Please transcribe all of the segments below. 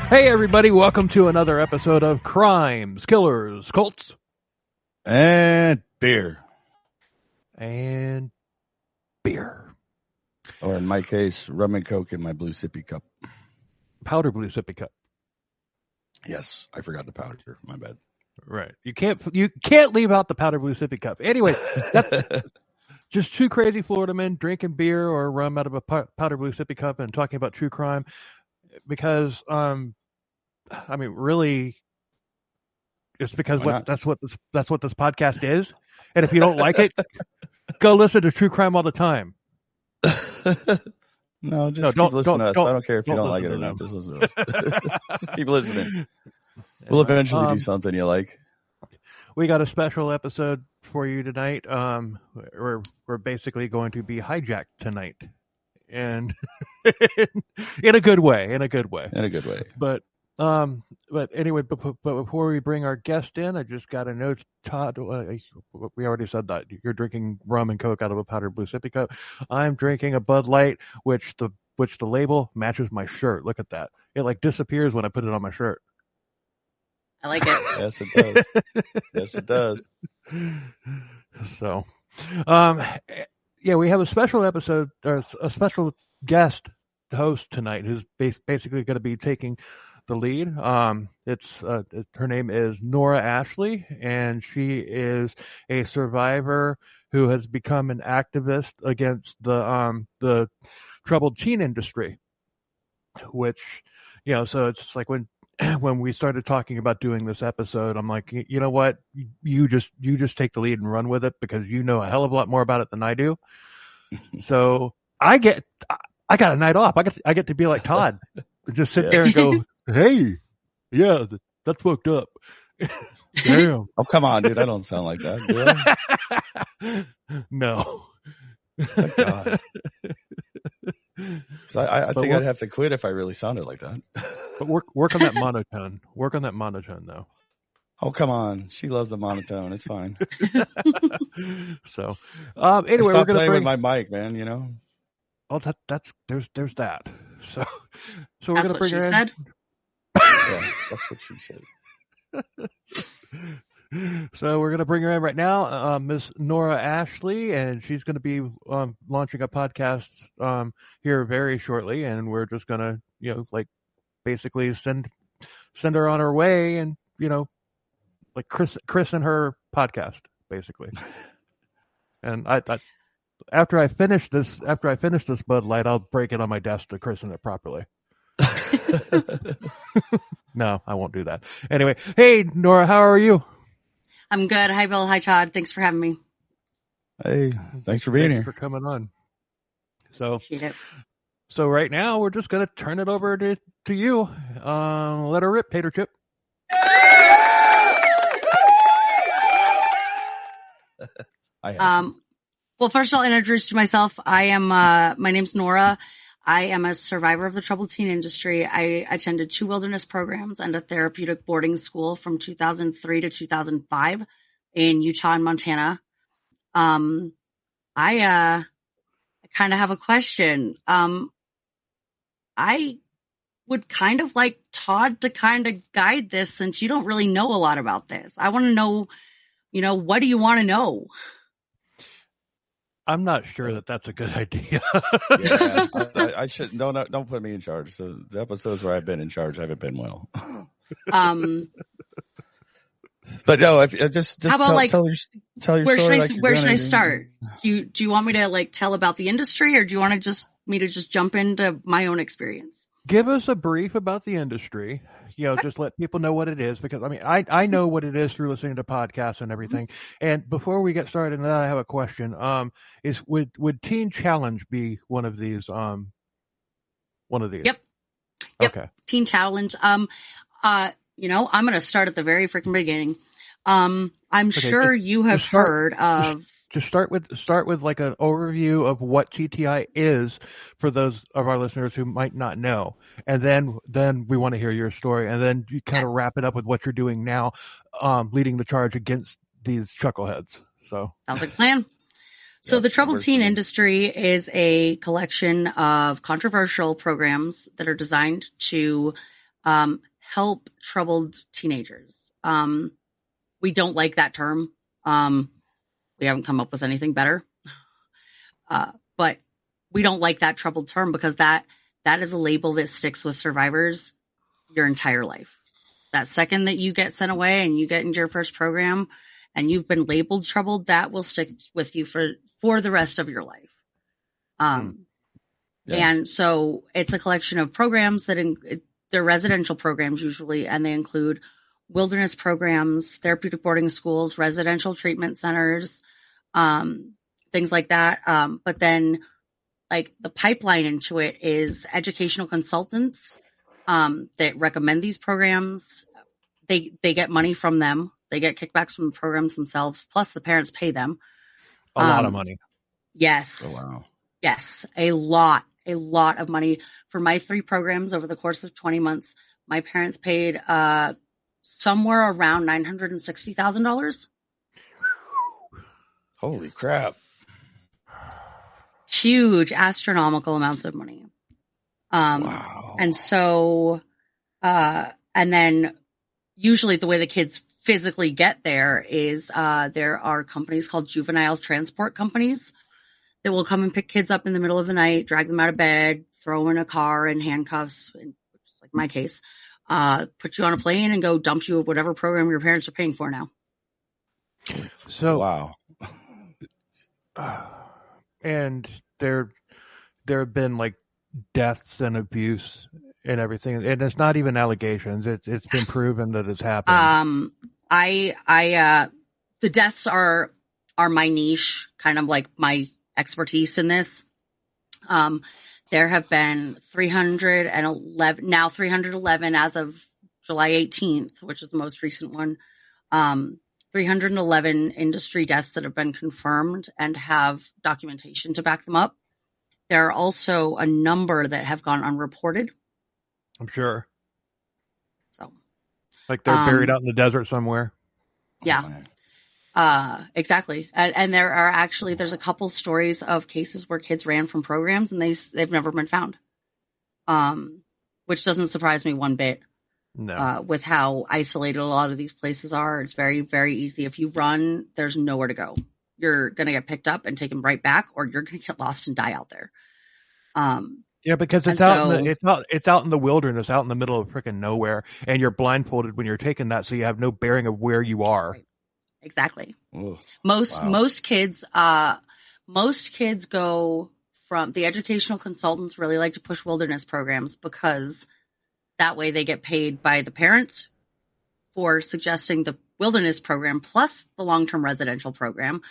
Hey everybody, welcome to another episode of Crimes, Killers, Cults, and beer. And beer. Or in my case, rum and coke in my blue sippy cup. Powder blue sippy cup. Yes, I forgot the powder. My bad. Right. You can't leave out the powder blue sippy cup. Anyway, that's just two crazy Florida men drinking beer or rum out of a powder blue sippy cup and talking about true crime. Because, I mean, really, it's because that's what this podcast is. And if you don't like it, go listen to True Crime All the Time. No, just keep listening to us. I don't care if you don't like it or not. Just listen to us. Just keep listening. We'll eventually do something you like. We got a special episode for you tonight. We're basically going to be hijacked tonight, and in a good way. But anyway, but before we bring our guest in, I just got a note. Todd, we already said that you're drinking rum and coke out of a powdered blue sippy cup. I'm drinking a Bud Light, which the label matches my shirt. Look at that; it like disappears when I put it on my shirt. I like it. Yes, it does. Yes, it does. So, yeah, we have a special episode, or a special guest host tonight who's basically going to be taking the lead. Her name is Nora Ashleigh, and she is a survivor who has become an activist against the troubled teen industry. Which, so it's like when we started talking about doing this episode, I'm like, you know what, you just take the lead and run with it because you know a hell of a lot more about it than I do. So I got a night off. I get to be like Todd, just sit there and go, hey, yeah, that's fucked up. Damn. Oh, come on, dude. I don't sound like that, do I? No. Thank God. I think I'd have to quit if I really sounded like that. But work on that monotone. Work on that monotone, though. Oh, come on. She loves the monotone. It's fine. So, anyway, we're going to play with my mic, man, Oh, there's that. So we're That's going to bring her in. Said? Yeah, that's what she said. So we're going to bring her in right now, Miss Nora Ashleigh, and she's going to be launching a podcast here very shortly, and we're just going to, basically send her on her way, and like Chris and her podcast, basically. And I after I finish this Bud Light, I'll break it on my desk to christen it properly. No, I won't do that. Anyway, hey Nora, how are you? I'm good. Hi, Bill. Hi, Todd. Thanks for having me. Hey, thanks for being here. For coming on. So, appreciate it. So right now we're just going to turn it over to you. Let her rip, Tater Chip. Well, first I'll introduce myself. My name's Nora. I am a survivor of the troubled teen industry. I attended 2 wilderness programs and a therapeutic boarding school from 2003 to 2005 in Utah and Montana. I kind of have a question. I would kind of like Todd to kind of guide this since you don't really know a lot about this. I want to know, what do you want to know? I'm not sure that's a good idea. Yeah, I should don't put me in charge. So the episodes where I've been in charge haven't been well. But no, just how about tell your where story. Where should I start? Do you want me to tell about the industry, or do you want me to just jump into my own experience? Give us a brief about the industry. Just let people know what it is, because I know what it is through listening to podcasts and everything. Mm-hmm. And before we get started, I have a question. Would Teen Challenge be one of these? One of these? Yep. Okay. Teen Challenge. I'm going to start at the very freaking beginning. I'm sure you have heard of. Just start with like an overview of what TTI is for those of our listeners who might not know, and then we want to hear your story, and then you kind of wrap it up with what you're doing now, leading the charge against these chuckleheads. So sounds like a plan. So the troubled teen industry is a collection of controversial programs that are designed to help troubled teenagers. We don't like that term. We haven't come up with anything better. But we don't like that troubled term because that is a label that sticks with survivors your entire life. That second that you get sent away and you get into your first program and you've been labeled troubled, that will stick with you for the rest of your life. And so it's a collection of programs that they're residential programs usually, and they include wilderness programs, therapeutic boarding schools, residential treatment centers, things like that. But then like the pipeline into it is educational consultants that recommend these programs. They get money from them. They get kickbacks from the programs themselves. Plus the parents pay them a lot of money. Yes. Oh, wow. Yes. A lot of money for my 3 programs over the course of 20 months. My parents paid somewhere around $960,000. Holy crap. Huge astronomical amounts of money. Wow. And so, and then usually the way the kids physically get there is, there are companies called juvenile transport companies that will come and pick kids up in the middle of the night, drag them out of bed, throw in a car in handcuffs, which is like my case, put you on a plane and go dump you at whatever program your parents are paying for now. So, wow. And there have been like deaths and abuse and everything, and it's not even allegations. It's been proven that it's happened. The deaths are my niche, kind of like my expertise in this. There have been 311 as of July 18th, which is the most recent one. 311 industry deaths that have been confirmed and have documentation to back them up. There are also a number that have gone unreported. I'm sure. So, like they're buried out in the desert somewhere. Yeah. Exactly. And there's a couple stories of cases where kids ran from programs and they've never been found. Which doesn't surprise me one bit. No. With how isolated a lot of these places are. It's very, very easy. If you run, there's nowhere to go. You're going to get picked up and taken right back, or you're going to get lost and die out there. Yeah, because it's out in the wilderness, out in the middle of freaking nowhere, and you're blindfolded when you're taking that, so you have no bearing of where you are. Right. Exactly. Ooh, Most kids go from the educational consultants really like to push wilderness programs because that way they get paid by the parents for suggesting the wilderness program plus the long-term residential program,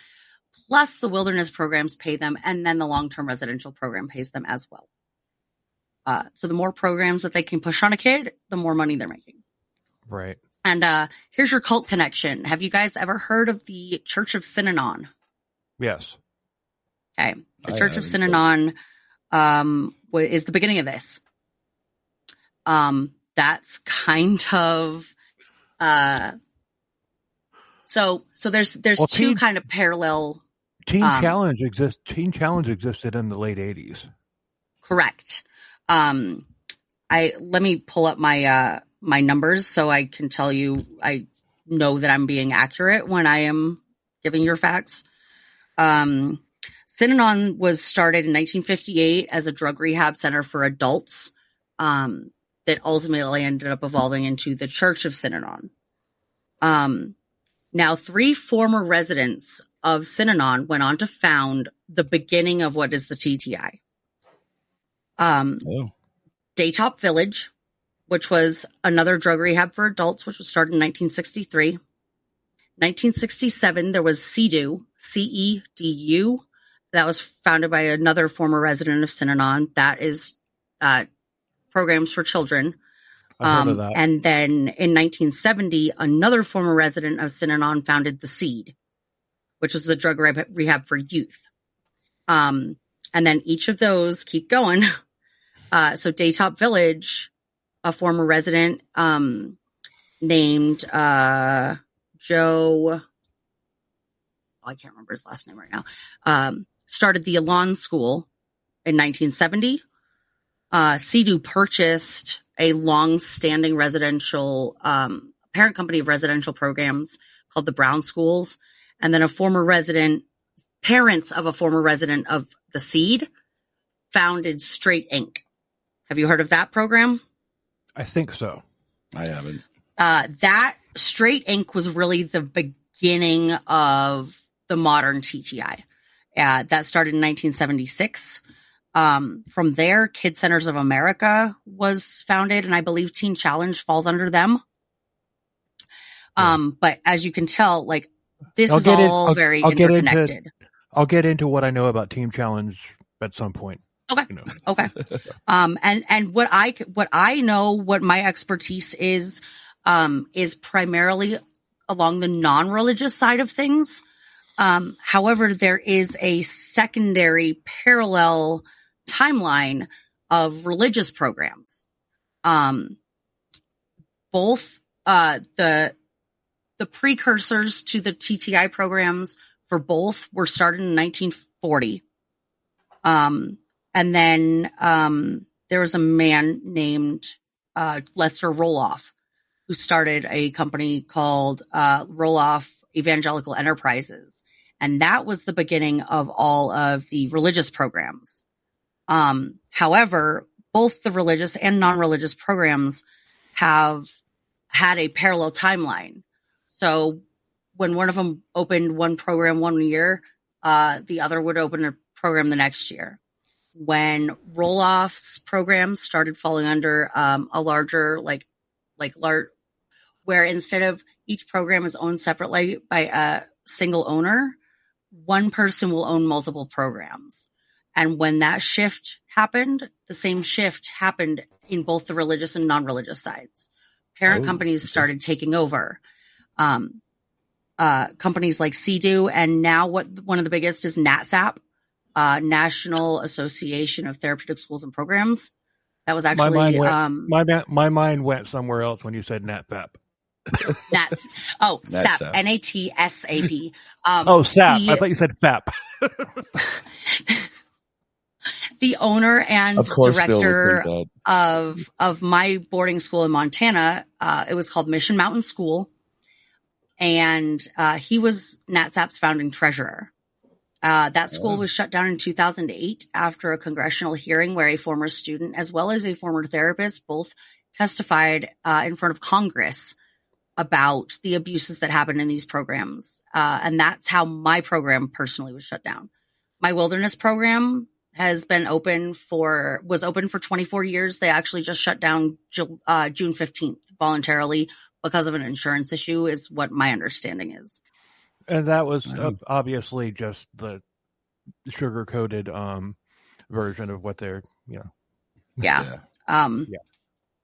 plus the wilderness programs pay them, and then the long-term residential program pays them as well. So the more programs that they can push on a kid, the more money they're making. Right. And here's your cult connection. Have you guys ever heard of the Church of Synanon? Yes. Okay. The Church of Synanon is the beginning of this. That's kind of so there's two kind of parallel. Teen Challenge existed in the late 80s. Correct. Let me pull up my my numbers so I can tell you I know that I'm being accurate when I am giving your facts. Synanon was started in 1958 as a drug rehab center for adults. That ultimately ended up evolving into the Church of Synanon. Now, 3 former residents of Synanon went on to found the beginning of what is the TTI. Daytop Village, which was another drug rehab for adults, which was started in 1963. 1967, there was CEDU, CEDU, that was founded by another former resident of Synanon. That is programs for children. I've heard of that. And then in 1970, another former resident of Synanon founded the SEED, which was the drug rehab for youth. And then each of those keep going. So Daytop Village, a former resident named Joe, I can't remember his last name right now, started the Elan School in 1970. CEDU purchased a long-standing residential parent company of residential programs called the Brown Schools, and then parents of a former resident of the Seed founded Straight Inc. Have you heard of that program? I think so. I haven't. That Straight Inc. was really the beginning of the modern TTI. That started in 1976. From there, Kid Centers of America was founded, and I believe Teen Challenge falls under them. But as you can tell, like, this is all very interconnected. I'll get into what I know about Teen Challenge at some point. Okay. Okay. And what I know, what my expertise is primarily along the non-religious side of things. However, there is a secondary parallel timeline of religious programs. Both the precursors to the TTI programs for both were started in 1940. And then there was a man named Lester Roloff who started a company called Roloff Evangelical Enterprises. And that was the beginning of all of the religious programs. However, both the religious and non-religious programs have had a parallel timeline. So when one of them opened one program one year, the other would open a program the next year. When Roloff's programs started falling under a larger, where instead of each program is owned separately by a single owner, one person will own multiple programs. And when that shift happened, the same shift happened in both the religious and non-religious sides. Parent companies started taking over. Companies like CDU, and now one of the biggest is NATSAP, National Association of Therapeutic Schools and Programs. That was actually my mind went somewhere else when you said NATSAP. SAP, NATSAP. SAP. I thought you said FAP. The owner and director of my boarding school in Montana, it was called Mission Mountain School, and he was NATSAP's founding treasurer. That school was shut down in 2008 after a congressional hearing where a former student as well as a former therapist both testified in front of Congress about the abuses that happened in these programs. And that's how my program personally was shut down. My wilderness program was open for 24 years. They actually just shut down June 15th voluntarily because of an insurance issue is what my understanding is. And that was obviously just the sugar-coated version of what they're, Yeah.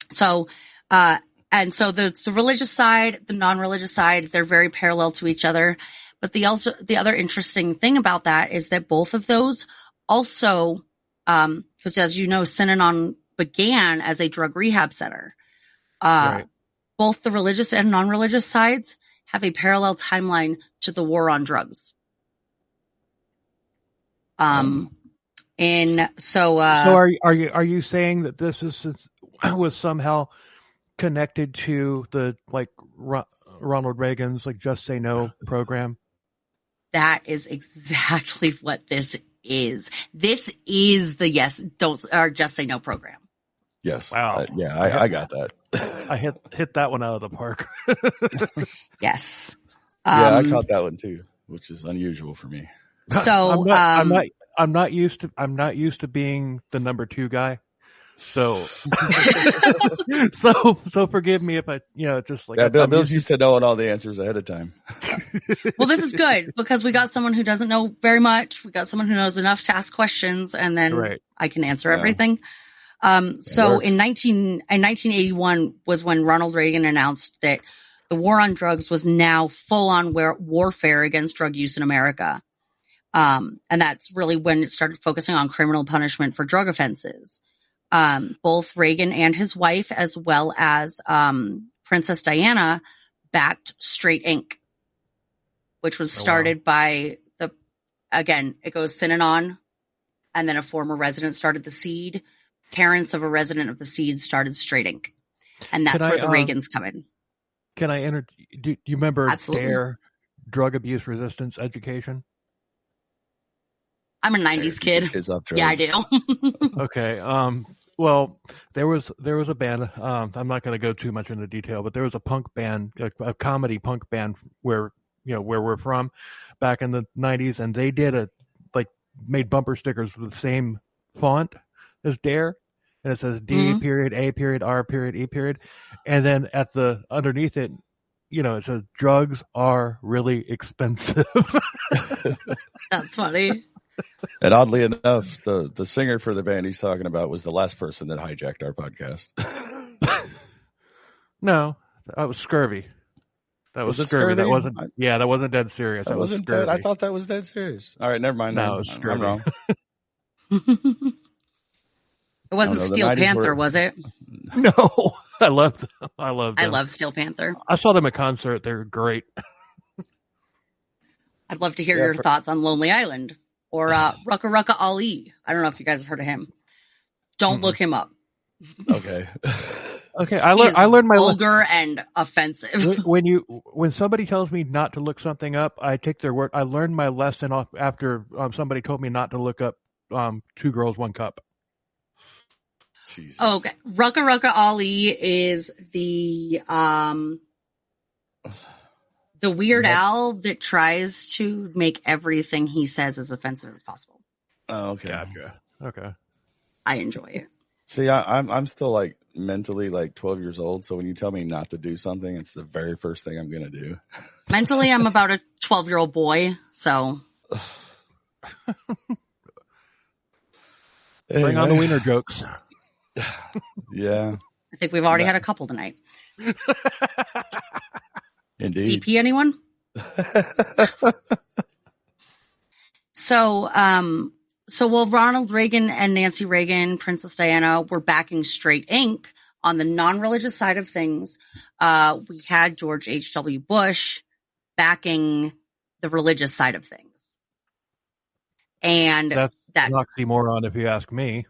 So the religious side, the non-religious side, they're very parallel to each other. But the other interesting thing about that is that both of those also, because as you know, Synanon began as a drug rehab center. Right. Both the religious and non-religious sides have a parallel timeline to the war on drugs. So are you saying that this was somehow connected to the Ronald Reagan's Just Say No program? That is exactly what this is. This is the Just Say No program. Yes. Wow. I got that. I hit that one out of the park. Yes. I caught that one too, which is unusual for me. So I'm not used to being the number two guy. So forgive me if I Bill's used to knowing all the answers ahead of time. Well, this is good because we got someone who doesn't know very much. We got someone who knows enough to ask questions, and then I can answer everything. So in 1981 was when Ronald Reagan announced that the war on drugs was now full on warfare against drug use in America. And that's really when it started focusing on criminal punishment for drug offenses. Both Reagan and his wife, as well as Princess Diana, backed Straight Inc., which was started by it goes Synanon, and then a former resident started the Seed. parents of a resident of the Seeds started Straight Inc. And that's where the Reagans come in. Can I enter? Do you remember Absolutely. DARE, Drug Abuse Resistance Education? I'm a 90s kid. Kids off drugs. Yeah, I do. Okay. Well, there was a band. I'm not going to go too much into detail, but there was a punk band, a comedy punk band where we're from, back in the 90s, and they did made bumper stickers with the same font as DARE, and it says D period A period R period E period, and then at the underneath it, it says drugs are really expensive. That's funny. And oddly enough, the singer for the band he's talking about was the last person that hijacked our podcast. No, that was scurvy. That was scurvy. That wasn't. That wasn't dead serious. That wasn't dead. I thought that was dead serious. All right, never mind. No, it was scurvy. I'm wrong. It wasn't Steel Panther, was it? No, I loved them. I love Steel Panther. I saw them at concert. They're great. I'd love to hear your thoughts on Lonely Island or Rucka Rucka Ali. I don't know if you guys have heard of him. Don't look him up. Okay. Okay, I learned my vulgar and offensive. When somebody tells me not to look something up, I take their word. I learned my lesson after somebody told me not to look up 2 Girls, 1 Cup. Jesus. Okay, Rucka Rucka Ali is the Weird Al that tries to make everything he says as offensive as possible. Oh, okay. Gotcha. Okay. I enjoy it. See, I'm still mentally 12 years old. So when you tell me not to do something, it's the very first thing I'm going to do. Mentally, I'm about a 12-year-old boy. So bring on the wiener jokes. Yeah. I think we've already had a couple tonight. Indeed. DP anyone? So while Ronald Reagan and Nancy Reagan, Princess Diana were backing Straight Inc. on the non-religious side of things, we had George H.W. Bush backing the religious side of things. And that's an oxymoron, if you ask me.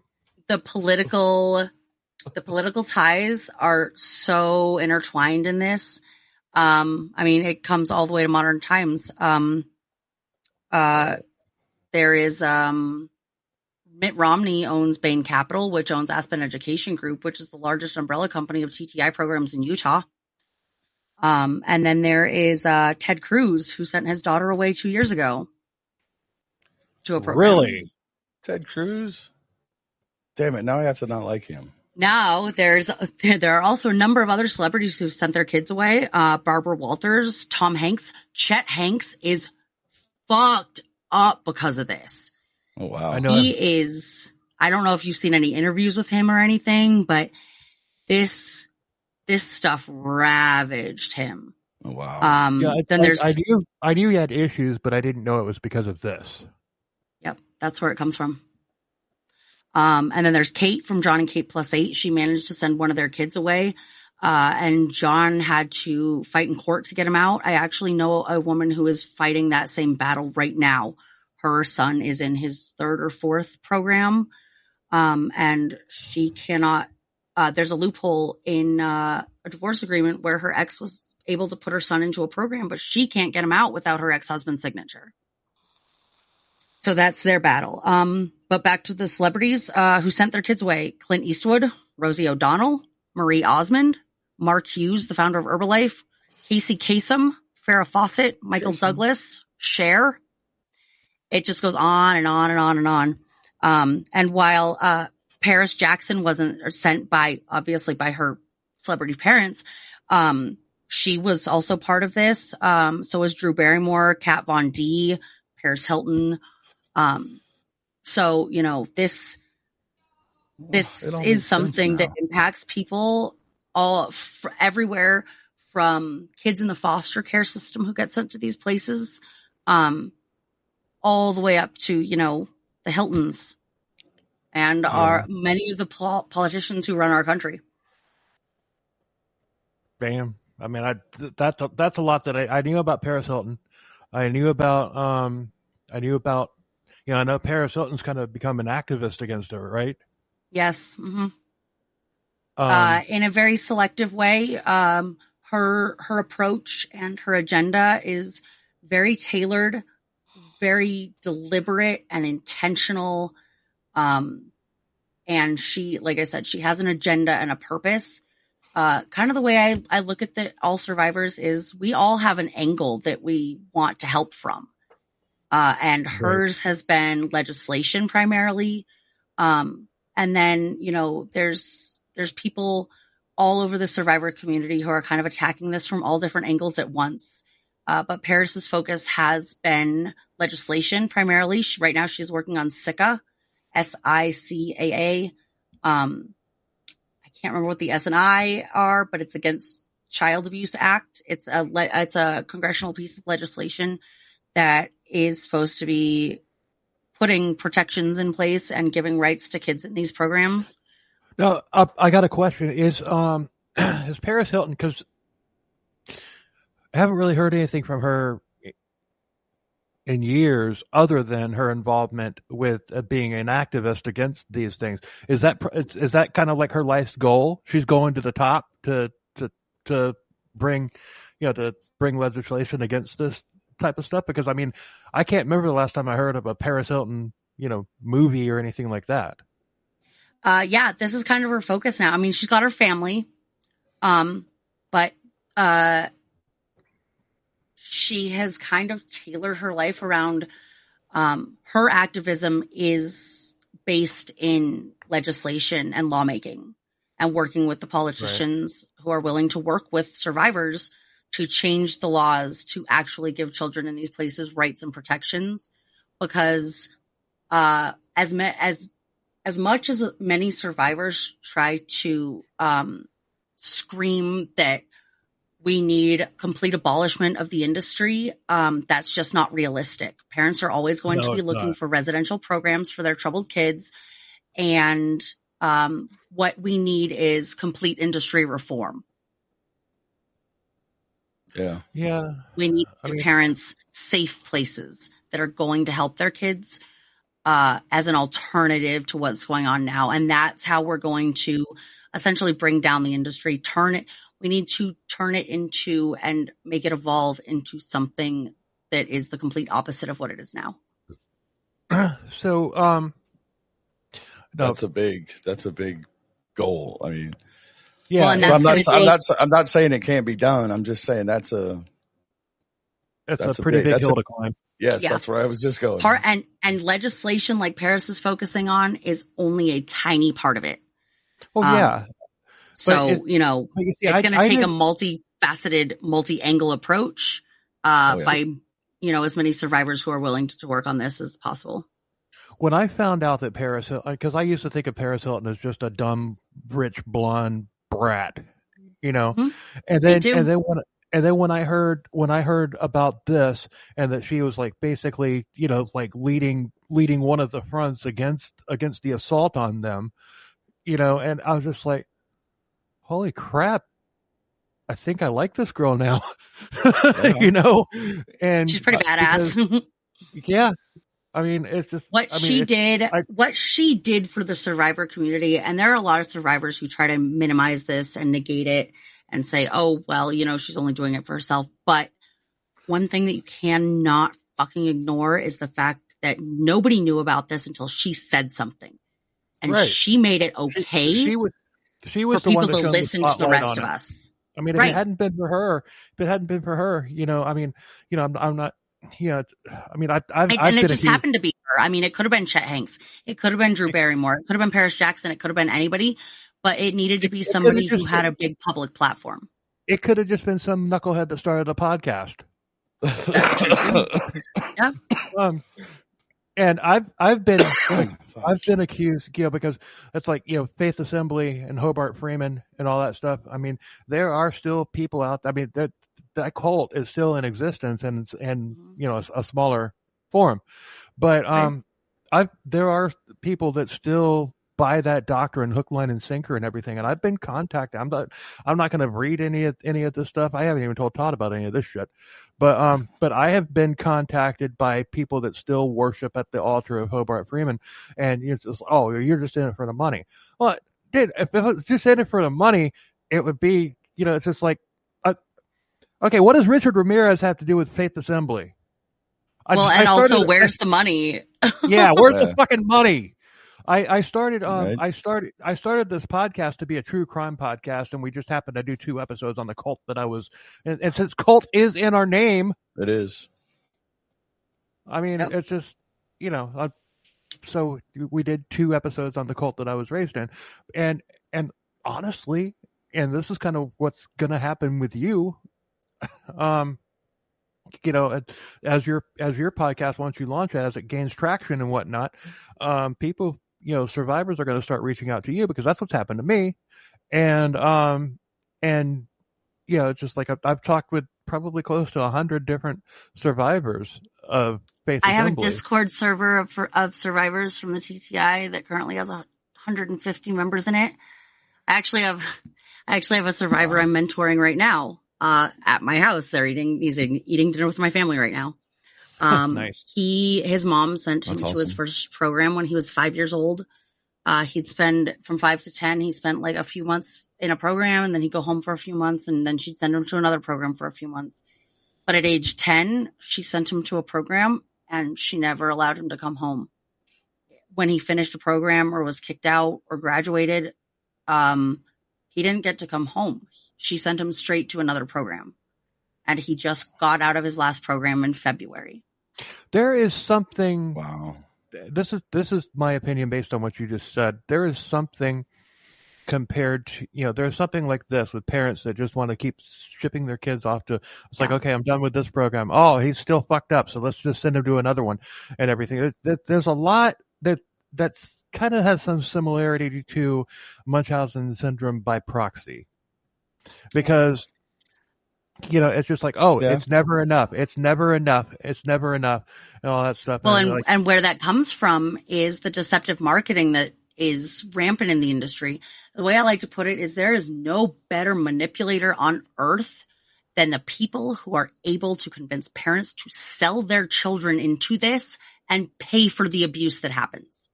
The political ties are so intertwined in this. It comes all the way to modern times. There is Mitt Romney owns Bain Capital, which owns Aspen Education Group, which is the largest umbrella company of TTI programs in Utah. And then there is Ted Cruz, who sent his daughter away 2 years ago to a program. Really? Ted Cruz? Damn it, now I have to not like him. Now there are also a number of other celebrities who've sent their kids away. Barbara Walters, Tom Hanks, Chet Hanks is fucked up because of this. Oh, wow. I don't know if you've seen any interviews with him or anything, but this stuff ravaged him. Oh, wow. I knew he had issues, but I didn't know it was because of this. Yep. That's where it comes from. And then there's Kate from John and Kate Plus 8. She managed to send one of their kids away. And John had to fight in court to get him out. I actually know a woman who is fighting that same battle right now. Her son is in his 3rd or 4th program. And she cannot, there's a loophole in a divorce agreement where her ex was able to put her son into a program, but she can't get him out without her ex-husband's signature. So that's their battle. But back to the celebrities who sent their kids away. Clint Eastwood, Rosie O'Donnell, Marie Osmond, Mark Hughes, the founder of Herbalife, Casey Kasem, Farrah Fawcett, Michael Douglas, Cher. It just goes on and on and on and on. And while Paris Jackson wasn't sent obviously by her celebrity parents, she was also part of this. So was Drew Barrymore, Kat Von D, Paris Hilton. So, this is something that impacts people everywhere, from kids in the foster care system who get sent to these places, all the way up to, the Hiltons and many of the politicians who run our country. Bam. I mean, that's a lot that I knew about Paris Hilton. I knew about, I know Paris Hilton's kind of become an activist against her, right? Yes. Mm-hmm. In a very selective way. Her approach and her agenda is very tailored, very deliberate and intentional. And she, like I said, she has an agenda and a purpose. Kind of the way I look at all survivors is we all have an angle that we want to help from. And hers has been legislation primarily. And then, there's people all over the survivor community who are kind of attacking this from all different angles at once. But Paris's focus has been legislation primarily. Right now she's working on SICA, SICAA. I can't remember what the S and I are, but it's Against Child Abuse Act. It's a congressional piece of legislation that is supposed to be putting protections in place and giving rights to kids in these programs. Now, I got a question. Is Paris Hilton, because I haven't really heard anything from her in years other than her involvement with being an activist against these things. Is that kind of like her life's goal? She's going to the top to bring, to bring legislation against this type of stuff? Because, I mean, I can't remember the last time I heard of a Paris Hilton, movie or anything like that. Yeah, this is kind of her focus now. I mean, she's got her family, but she has kind of tailored her life around, her activism is based in legislation and lawmaking and working with the politicians who are willing to work with survivors to change the laws to actually give children in these places rights and protections. Because, as much as many survivors try to scream that we need complete abolishment of the industry, that's just not realistic. Parents are always going to be looking for residential programs for their troubled kids. And what we need is complete industry reform. Yeah. Yeah. We need parents safe places that are going to help their kids as an alternative to what's going on now. And that's how we're going to essentially bring down the industry, we need to turn it into and make it evolve into something that is the complete opposite of what it is now. So, that's a big goal. I mean, yeah. Well, so I'm not saying it can't be done. I'm just saying that's a pretty big hill to climb. Yes, yeah. That's where I was just going. And legislation like Paris is focusing on is only a tiny part of it. Well, yeah. So, it's going to take a multifaceted, multi-angle approach by, as many survivors who are willing to work on this as possible. When I found out that Paris Hilton, because I used to think of Paris Hilton as just a dumb, rich, blonde brat, Mm-hmm. and then when I heard about this and that she was like basically, like leading one of the fronts against the assault on them, and I was just like, holy crap, I think I like this girl now. And she's pretty badass. Yeah. I mean, it's just what she did for the survivor community. And there are a lot of survivors who try to minimize this and negate it and say, oh, well, she's only doing it for herself. But one thing that you cannot fucking ignore is the fact that nobody knew about this until she said something. And she made it okay. She was for the people one to listen to the rest of us. I mean, if it hadn't been for her, I'm not. Yeah, I mean, I've and it just happened to be her. I mean, it could have been Chet Hanks, it could have been Drew Barrymore, it could have been Paris Jackson, it could have been anybody, but it needed to be somebody who had a big public platform. It could have just been some knucklehead that started a podcast. Yeah. And I've been accused, because it's like, Faith Assembly and Hobart Freeman and all that stuff. I mean, there are still people out. I mean, that cult is still in existence and a smaller form, but there are people that still buy that doctrine hook, line, and sinker and everything. And I've been contacted. I'm not going to read any of this stuff. I haven't even told Todd about any of this shit. But I have been contacted by people that still worship at the altar of Hobart Freeman, and you're just in it for the money. Well, dude, if it was just in it for the money, it would be, it's just like, okay, what does Richard Ramirez have to do with Faith Assembly? Where's the money? Yeah, where's the fucking money? I started Right. I started this podcast to be a true crime podcast, and we just happened to do 2 episodes on the cult that I was, and since cult is in our name, it is. I mean, it's just, so we did 2 episodes on the cult that I was raised in, and honestly, and this is kind of what's gonna happen with you, as your podcast, once you launch it, as it gains traction and whatnot, people, survivors are going to start reaching out to you, because that's what's happened to me, and it's just like I've talked with probably close to 100 different survivors of Faith Assembly. I have a Discord server of survivors from the TTI that currently has 150 members in it. I actually have a survivor I'm mentoring right now. At my house, he's eating dinner with my family right now. Nice. His mom sent him to his first program when he was 5 years old. He'd spend from 5 to 10. He spent like a few months in a program, and then he'd go home for a few months, and then she'd send him to another program for a few months. But at age 10, she sent him to a program, and she never allowed him to come home. When he finished a program or was kicked out or graduated, he didn't get to come home. She sent him straight to another program, and he just got out of his last program in February. There is something. Wow. This is my opinion based on what you just said. There is something compared to, there's something like this with parents that just want to keep shipping their kids off to, it's like, okay, I'm done with this program. Oh, he's still fucked up, so let's just send him to another one and everything. There's a lot that's kind of has some similarity to Munchausen syndrome by proxy, because it's just like, it's never enough. It's never enough. It's never enough, and all that stuff. Well, and where that comes from is the deceptive marketing that is rampant in the industry. The way I like to put it is there is no better manipulator on earth than the people who are able to convince parents to sell their children into this and pay for the abuse that happens.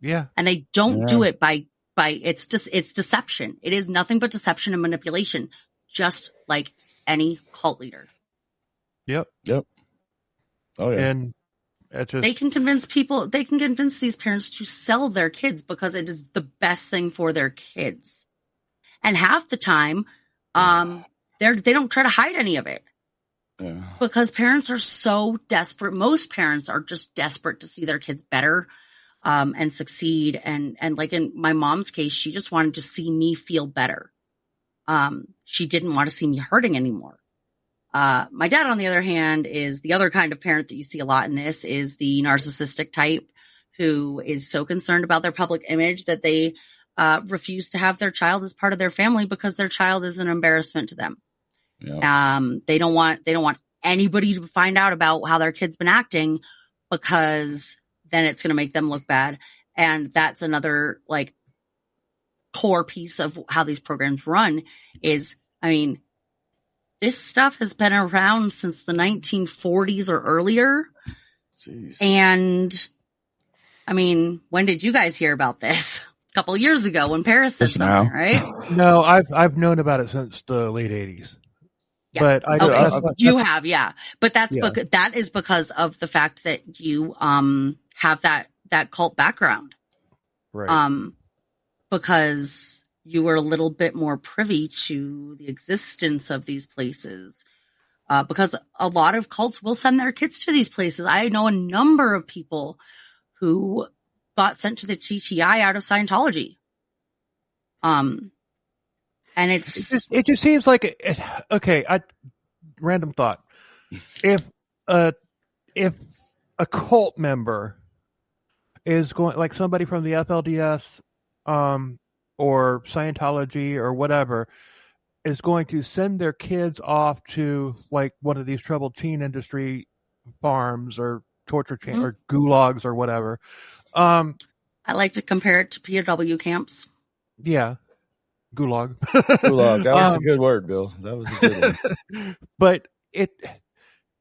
Yeah. And they don't do it by it's deception. It is nothing but deception and manipulation, just like any cult leader. Yep. Oh yeah. And they can convince these parents to sell their kids because it is the best thing for their kids. And half the time, they don't try to hide any of it. Yeah. Because parents are so desperate. Most parents are just desperate to see their kids better, and succeed. And like in my mom's case, she just wanted to see me feel better. She didn't want to see me hurting anymore. My dad, on the other hand, is the other kind of parent that you see a lot in this, is the narcissistic type who is so concerned about their public image that they refuse to have their child as part of their family because their child is an embarrassment to them. Yeah. They don't want anybody to find out about how their kid's been acting, because then it's going to make them look bad. And that's another like core piece of how these programs run is, this stuff has been around since the 1940s or earlier. Jeez. And when did you guys hear about this? A couple of years ago when Paris said something, right? No, I've known about it since the late 80s. Yeah. But you have, yeah. But that is because of the fact that you have that cult background. Right. Because you were a little bit more privy to the existence of these places. Because a lot of cults will send their kids to these places. I know a number of people who got sent to the TTI out of Scientology. And it just seems like random thought. If a cult member is going, like somebody from the FLDS, or Scientology or whatever, is going to send their kids off to like one of these troubled teen industry farms or torture or gulags or whatever. I like to compare it to POW camps. Yeah. Gulag. Gulag. That was a good word, Bill. That was a good one. But it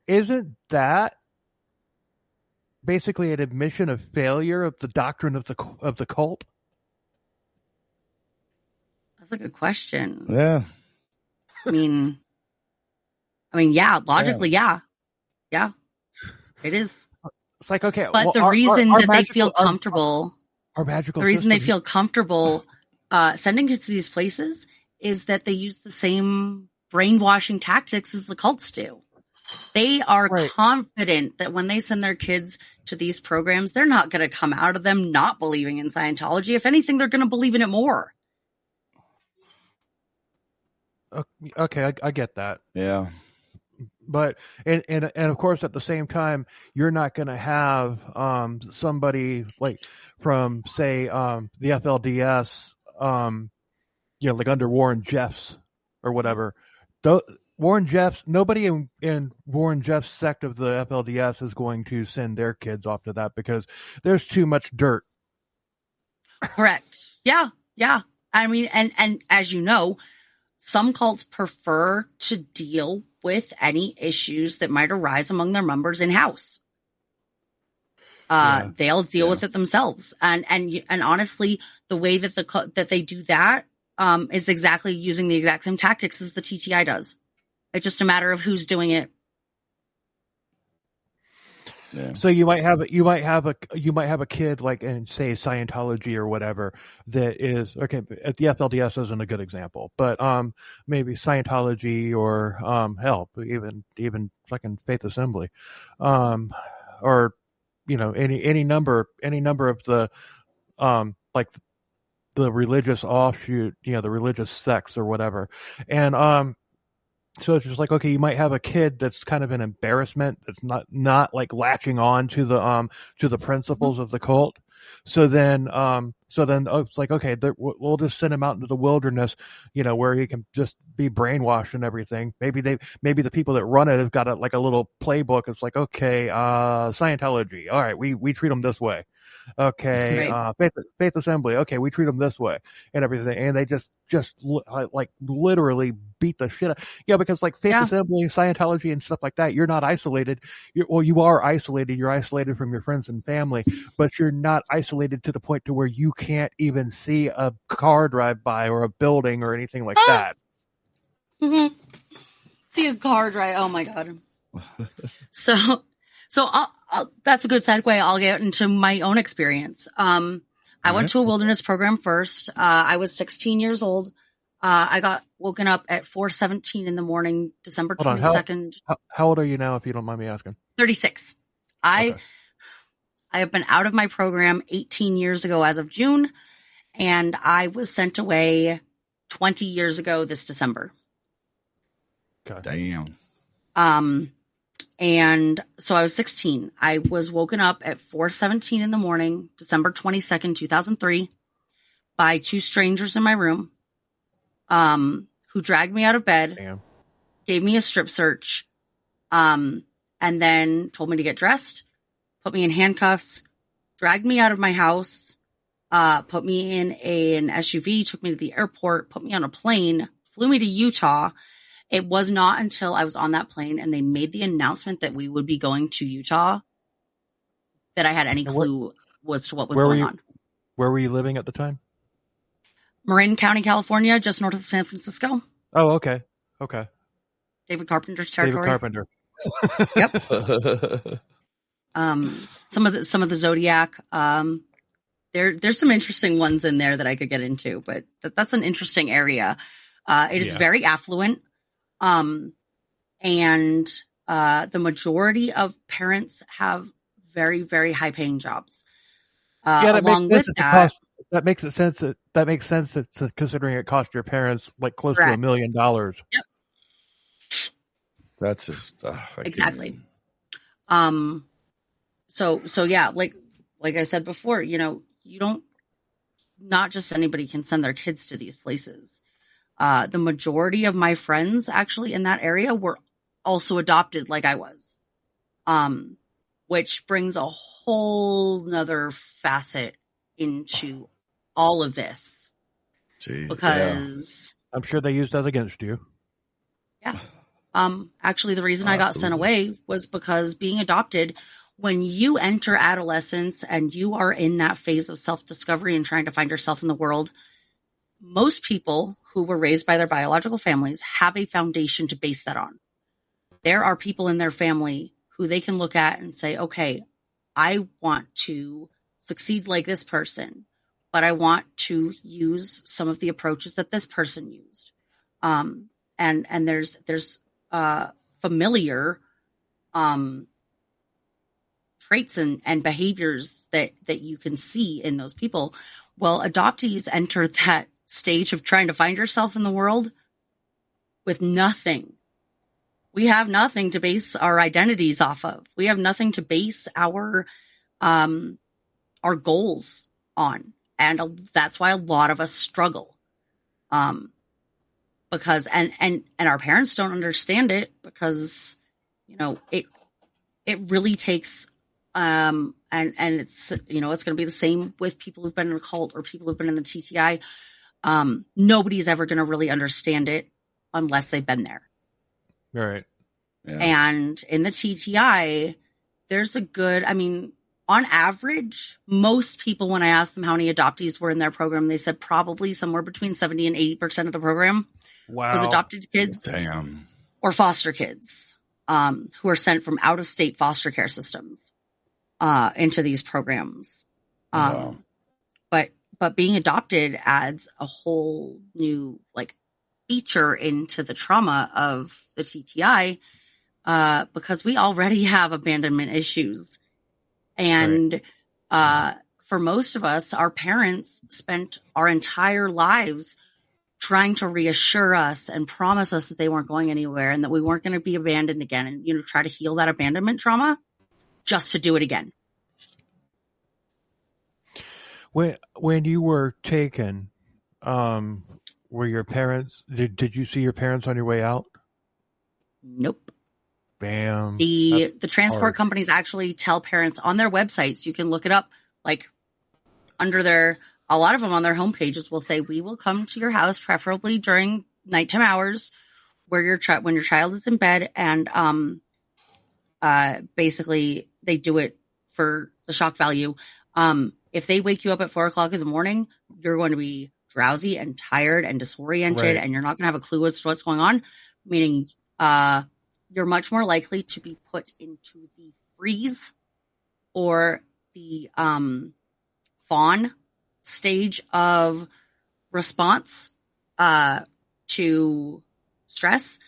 isn't that basically an admission of failure of the doctrine of the cult? That's a good question. Yeah. I mean, yeah, logically, yeah. It is. It's like, okay, but well, the reason that they feel comfortable, the reason they feel comfortable sending kids to these places is that they use the same brainwashing tactics as the cults do. They are confident that when they send their kids to these programs, they're not going to come out of them not believing in Scientology. If anything, they're going to believe in it more. Okay, I get that. Yeah. But and of course, at the same time, you're not going to have somebody like from, say, the FLDS, like under Warren Jeffs or whatever. Warren Jeffs, nobody in Warren Jeffs' sect of the FLDS is going to send their kids off to that because there's too much dirt. Correct. Yeah. I mean, and as you know, some cults prefer to deal with any issues that might arise among their members in-house. They'll deal with it themselves. And honestly, the way that that they do that is exactly using the exact same tactics as the TTI does. It's just a matter of who's doing it. Yeah. So you might have a kid like in, say, Scientology or whatever that is okay. The FLDS isn't a good example, but maybe Scientology or hell, even fucking Faith Assembly, or any number of the like the religious offshoot, the religious sects or whatever, and so it's just like, okay, you might have a kid that's kind of an embarrassment, that's not like latching on to the principles of the cult. So then it's like, okay, we'll just send him out into the wilderness, where he can just be brainwashed and everything. Maybe the people that run it have got a little playbook. It's like, okay, Scientology, all right, we treat them this way. Okay, right. Faith Assembly, okay, we treat them this way and everything, and they just like literally beat the shit out. Yeah, because like Faith Assembly, Scientology, and stuff like that, you're not isolated. You are isolated. You're isolated from your friends and family, but you're not isolated to the point to where you can't even see a car drive by or a building or anything like that. Mm-hmm. See a car drive. Oh my god. So that's a good segue. I'll get into my own experience. I went to a wilderness program first. I was 16 years old. I got woken up at 4:17 in the morning, December 22nd. How old are you now, if you don't mind me asking? 36. I have been out of my program 18 years ago as of June, and I was sent away 20 years ago this December. God damn. And so I was 16. I was woken up at 4:17 in the morning, December 22nd, 2003, by two strangers in my room, who dragged me out of bed, gave me a strip search, and then told me to get dressed, put me in handcuffs, dragged me out of my house, put me in an SUV, took me to the airport, put me on a plane, flew me to Utah. It was not until I was on that plane and they made the announcement that we would be going to Utah that I had any clue as to what was going on. Where were you living at the time? Marin County, California, just north of San Francisco. Oh, okay. David Carpenter's territory. David Carpenter. Yep. Some of the Zodiac. There's some interesting ones in there that I could get into, but that's an interesting area. It is very affluent. And the majority of parents have very, very high paying jobs. That makes sense. That makes sense considering it cost your parents like close to $1 million. Yep. That's just exactly. So yeah, like I said before, not just anybody can send their kids to these places. The majority of my friends actually in that area were also adopted like I was, which brings a whole nother facet into all of this. Jeez, because I'm sure they used that against you. Yeah. Actually, the reason I got sent away was because being adopted, when you enter adolescence and you are in that phase of self-discovery and trying to find yourself in the world, most people who were raised by their biological families have a foundation to base that on. There are people in their family who they can look at and say, okay, I want to succeed like this person, but I want to use some of the approaches that this person used. And there's familiar traits and behaviors that you can see in those people. Well, adoptees enter that stage of trying to find yourself in the world with nothing. We have nothing to base our identities off of. We have nothing to base our goals on. And that's why a lot of us struggle. Because, and our parents don't understand it because, it really takes, and it's, it's going to be the same with people who've been in a cult or people who've been in the TTI. Nobody's ever going to really understand it unless they've been there. Right. Yeah. And in the TTI, there's on average, most people, when I asked them how many adoptees were in their program, they said probably somewhere between 70 and 80% of the program was adopted kids. Damn. Or foster kids, who are sent from out of state foster care systems, into these programs. Wow. But being adopted adds a whole new feature into the trauma of the TTI, because we already have abandonment issues. And for most of us, our parents spent our entire lives trying to reassure us and promise us that they weren't going anywhere and that we weren't going to be abandoned again, and try to heal that abandonment trauma just to do it again. When you were taken, were your parents, did you see your parents on your way out? Nope. Bam. The transport companies actually tell parents on their websites, you can look it up, under a lot of them on their homepages will say, we will come to your house, preferably during nighttime hours when your child is in bed. And, basically they do it for the shock value. If they wake you up at 4:00 in the morning, you're going to be drowsy and tired and disoriented, and you're not going to have a clue as to what's going on, meaning, you're much more likely to be put into the freeze or the fawn stage of response to stress,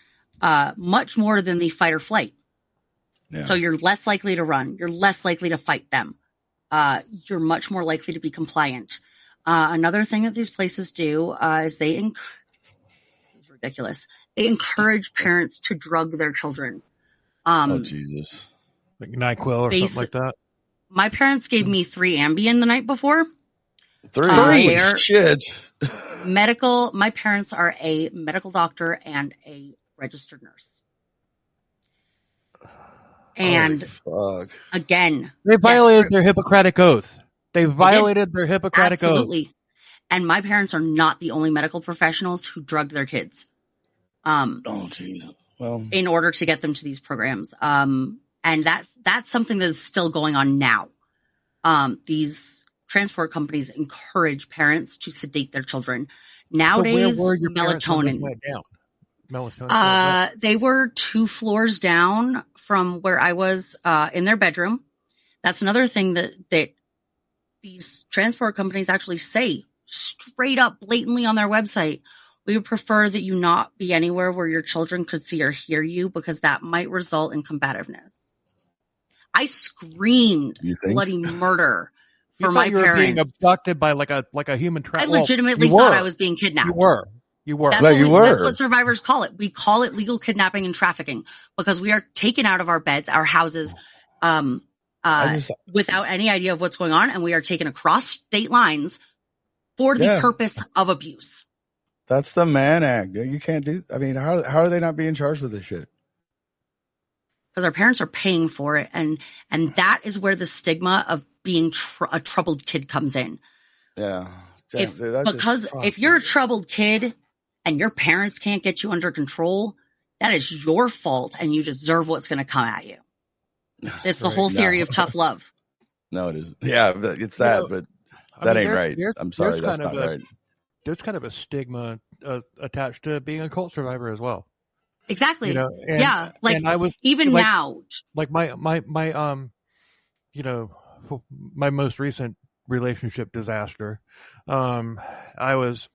much more than the fight or flight. Yeah. So you're less likely to run. You're less likely to fight them. You're much more likely to be compliant. Another thing that these places do is this is ridiculous. They encourage parents to drug their children. Oh, Jesus. Like NyQuil or something like that? My parents gave me 3 Ambien the night before. 3? Shit. My parents are a medical doctor and a registered nurse. And again, they violated their Hippocratic oath. They violated their Hippocratic oath. Absolutely. And my parents are not the only medical professionals who drugged their kids. Oh, geez. Well, in order to get them to these programs. And that's something that is still going on now. These transport companies encourage parents to sedate their children. Nowadays, so where were your melatonin. Went down? Melatonin. They were 2 floors down from where I was, in their bedroom. That's another thing that these transport companies actually say straight up blatantly on their website. We would prefer that you not be anywhere where your children could see or hear you, because that might result in combativeness. I screamed bloody murder for my parents. You were being abducted by like a human trafficker. I legitimately thought I was being kidnapped. You were. That's what survivors call it. We call it legal kidnapping and trafficking, because we are taken out of our beds, our houses, without any idea of what's going on, and we are taken across state lines for the purpose of abuse. That's the Mann Act. You can't do. I mean, how are they not being charged with this shit? Because our parents are paying for it, and that is where the stigma of being a troubled kid comes in. Yeah, if you're a troubled kid and your parents can't get you under control, that is your fault, and you deserve what's going to come at you. It's the whole theory of tough love. No, it isn't. Yeah, it's that, but that ain't right. I'm sorry, that's not right. there's kind of a stigma attached to being a cult survivor as well. Exactly. You know, and, yeah. Like and I was even like, now, like my you know, my most recent relationship disaster. I was,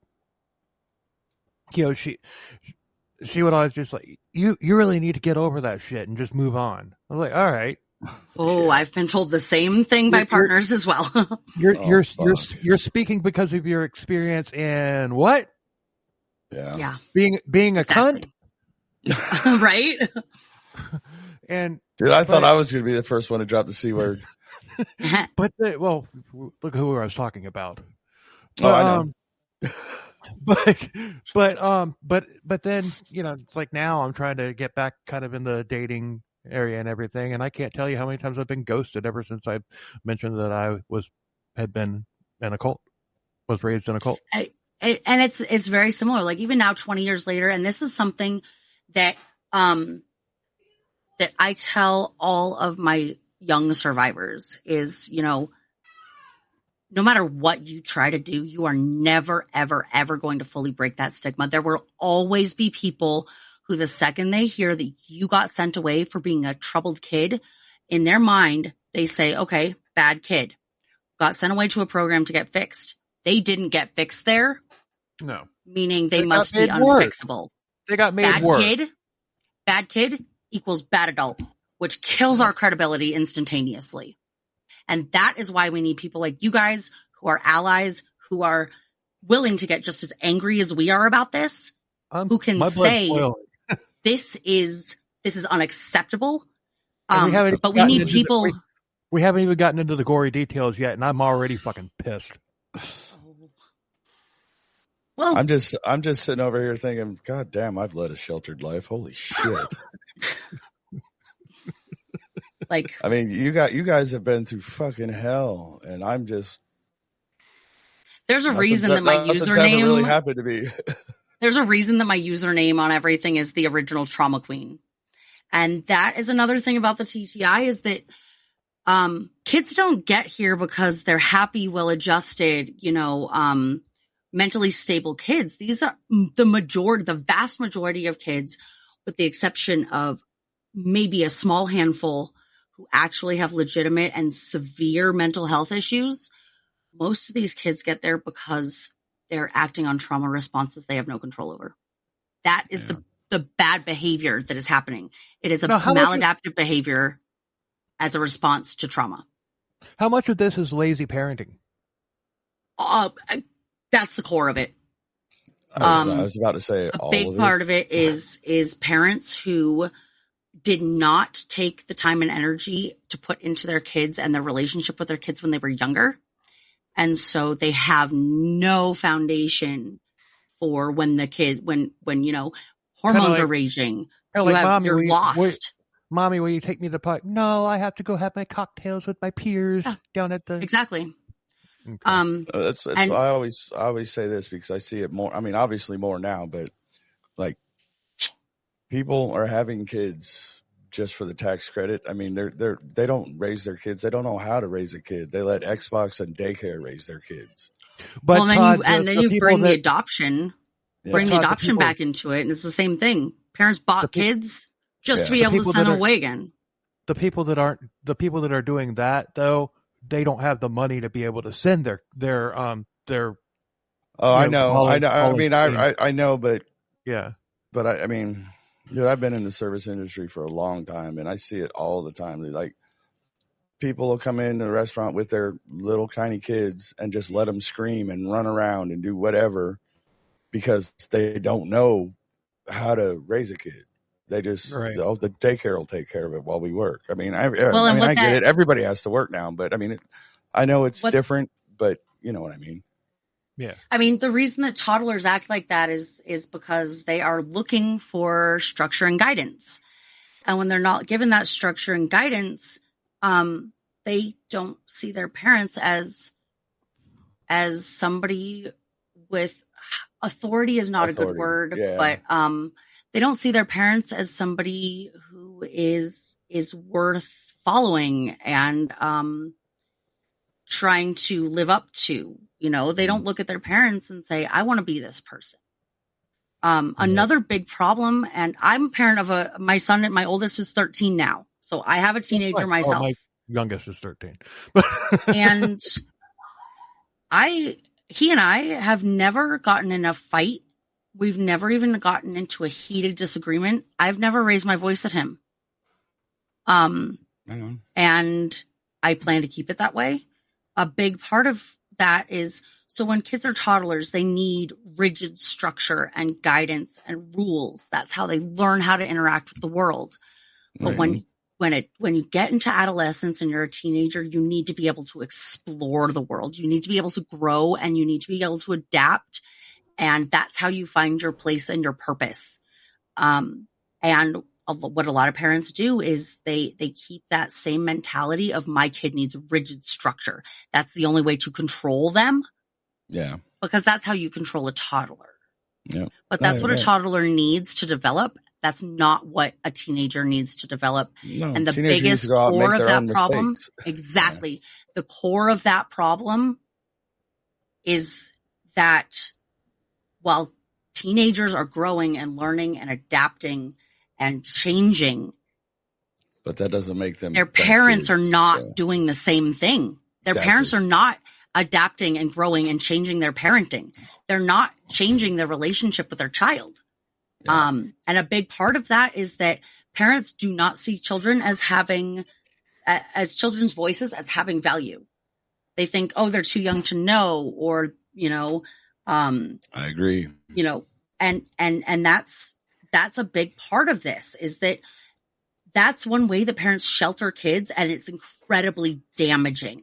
you know, she would always just like, you really need to get over that shit and just move on. I was like, all right. Oh, I've been told the same thing by partners as well. You're speaking because of your experience in what? Yeah. Being a cunt. Right? And dude, I thought I was going to be the first one to drop the C word. But well, look who I was talking about. Oh, I know. But then, you know, it's like now I'm trying to get back kind of in the dating area and everything, and I can't tell you how many times I've been ghosted ever since I mentioned that I had been in a cult, was raised in a cult. And it's very similar. Like even now, 20 years later, and this is something that that I tell all of my young survivors is, you know, no matter what you try to do, you are never, ever, ever going to fully break that stigma. There will always be people who, the second they hear that you got sent away for being a troubled kid, in their mind, they say, okay, bad kid, got sent away to a program to get fixed. They didn't get fixed there. No. Meaning they must be unfixable. They got made worse. Bad kid equals bad adult, which kills our credibility instantaneously. And that is why we need people like you guys who are allies, who are willing to get just as angry as we are about this, who can say this is unacceptable. But we need people. We haven't even gotten into the gory details yet, and I'm already fucking pissed. Well, I'm just sitting over here thinking, God damn, I've led a sheltered life. Holy shit. Like, I mean, you guys have been through fucking hell, and I'm just. There's a reason that my username really happened to me. There's a reason that my username on everything is the original trauma queen, and that is another thing about the TTI is that kids don't get here because they're happy, well-adjusted, you know, mentally stable kids. These are the vast majority of kids, with the exception of maybe a small handful who actually have legitimate and severe mental health issues. Most of these kids get there because they're acting on trauma responses they have no control over. That is the bad behavior that is happening. It is a maladaptive behavior as a response to trauma. How much of this is lazy parenting? That's the core of it. I was about to say a big part of it is parents who did not take the time and energy to put into their kids and their relationship with their kids when they were younger. And so they have no foundation for when the kid, when, you know, hormones are raging. You're lost. Mommy, will you take me to the park? No, I have to go have my cocktails with my peers down at the. Exactly. Okay. I always say this because I see it more. I mean, obviously more now, but like people are having kids just for the tax credit. I mean, they don't raise their kids. They don't know how to raise a kid. They let Xbox and daycare raise their kids. But then you bring the adoption, back into it, and it's the same thing. Parents bought kids just to be able to send them away again. The people that are doing that though, they don't have the money to be able to send their. Oh, I know. I mean, I know, but yeah. But I mean, dude, I've been in the service industry for a long time, and I see it all the time. Like people will come into a restaurant with their little tiny kids and just let them scream and run around and do whatever because they don't know how to raise a kid. They just, the daycare will take care of it while we work. I mean, I get it. Everybody has to work now, but I mean, I know it's different, but you know what I mean? Yeah. I mean, the reason that toddlers act like that is because they are looking for structure and guidance. And when they're not given that structure and guidance, they don't see their parents as somebody with authority is not a good word, but they don't see their parents as somebody who is worth following and trying to live up to. You know, they don't look at their parents and say, I want to be this person. Another big problem, and I'm a parent of my son, and my oldest is 13 now. So I have a teenager myself. My youngest is 13. And he and I have never gotten in a fight. We've never even gotten into a heated disagreement. I've never raised my voice at him. And I plan to keep it that way. A big part of that is, so when kids are toddlers, they need rigid structure and guidance and rules. That's how they learn how to interact with the world. But when you get into adolescence and you're a teenager, you need to be able to explore the world. You need to be able to grow, and you need to be able to adapt. And that's how you find your place and your purpose. And what a lot of parents do is they keep that same mentality of, my kid needs rigid structure. That's the only way to control them. Yeah. Because that's how you control a toddler. Yeah. But that's what a toddler needs to develop. That's not what a teenager needs to develop. No, and the biggest core of that problem, exactly. The core of that problem is that while teenagers are growing and learning and adapting and changing, but that doesn't make them, their parents are not doing the same thing. Their parents are not adapting and growing and changing their parenting. They're not changing their relationship with their child. Yeah. And a big part of that is that parents do not see children as children's voices as having value. They think, oh, they're too young to know, or, I agree. And that's a big part of this, is that's one way that parents shelter kids, and it's incredibly damaging.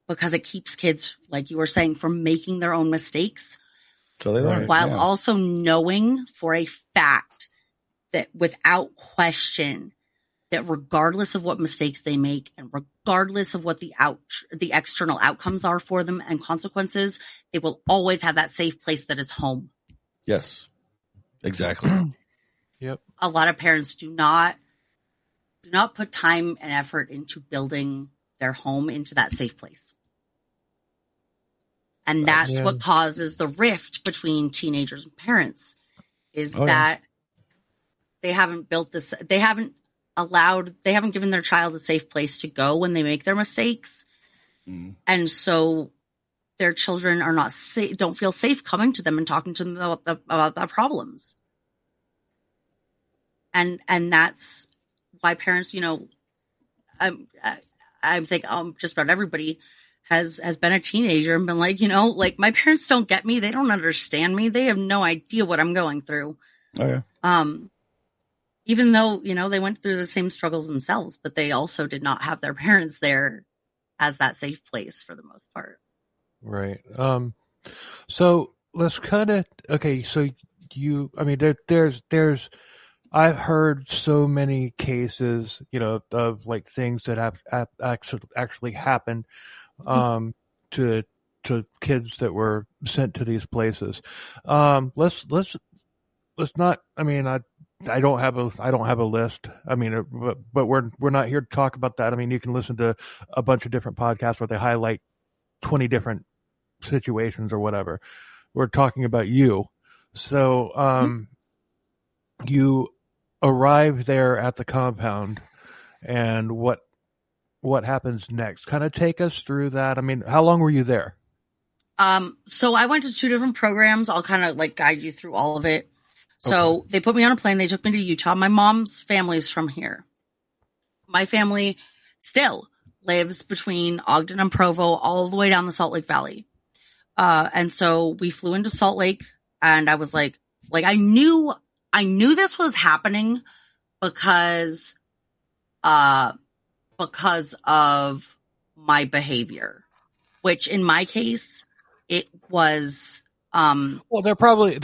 Because it keeps kids, like you were saying, from making their own mistakes. So they learn, while also knowing for a fact that without question, that regardless of what mistakes they make, and regardless of what the external outcomes are for them and consequences, they will always have that safe place that is home. Yes, exactly. Yep. A lot of parents do not put time and effort into building their home into that safe place. And that's what causes the rift between teenagers and parents, is that they haven't built this, they haven't given their child a safe place to go when they make their mistakes. Mm. And so their children are not don't feel safe coming to them and talking to them about their problems. And that's why parents, I think just about everybody has been a teenager and been like, my parents don't get me. They don't understand me. They have no idea what I'm going through. Oh, yeah. Even though, they went through the same struggles themselves, but they also did not have their parents there as that safe place for the most part. Right. So let's okay. So there's, I've heard so many cases, of like things that have actually happened, to kids that were sent to these places. Let's not. I don't have a list. But we're not here to talk about that. You can listen to a bunch of different podcasts where they highlight 20 different situations or whatever. We're talking about you. So, you arrive there at the compound, and what happens next? Kind of take us through that. How long were you there? So I went to 2 different programs. I'll kind of guide you through all of it. So They put me on a plane. They took me to Utah. My mom's family's from here. My family still lives between Ogden and Provo, all the way down the Salt Lake Valley. And so we flew into Salt Lake, and I was like I knew this was happening because of my behavior, which in my case, it was, well, they're probably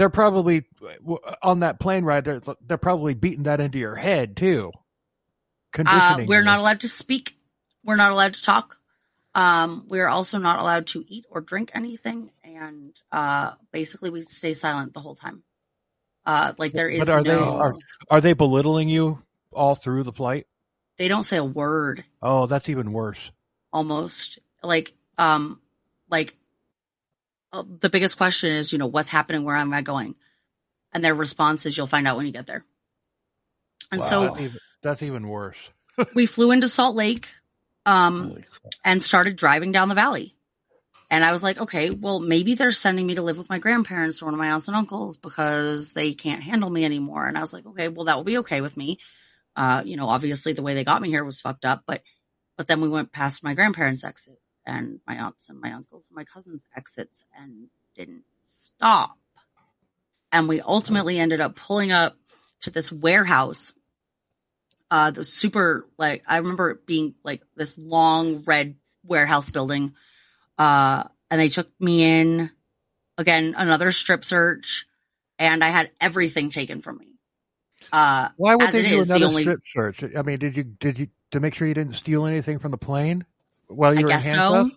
on that plane ride. They're probably beating that into your head too. Conditioning. We're not allowed to speak. We're not allowed to talk. We're also not allowed to eat or drink anything. And, basically we stay silent the whole time. There is are they belittling you all through the flight? They don't say a word. Oh, that's even worse. almost like the biggest question is, what's happening? Where am I going? And their response is, you'll find out when you get there. And so that's even worse. we flew into Salt Lake, and started driving down the valley. And I was like, okay, well, maybe they're sending me to live with my grandparents or one of my aunts and uncles because they can't handle me anymore. And I was like, okay, well, that will be okay with me. Obviously the way they got me here was fucked up, but then we went past my grandparents' exit and my aunts and my uncles and my cousins' exits and didn't stop. And we ultimately ended up pulling up to this warehouse. The super, I remember it being like this long red warehouse building. And they took me in, again, another strip search, and I had everything taken from me. Why would they do another strip search? I mean, did you to make sure you didn't steal anything from the plane while you were in handcuffs?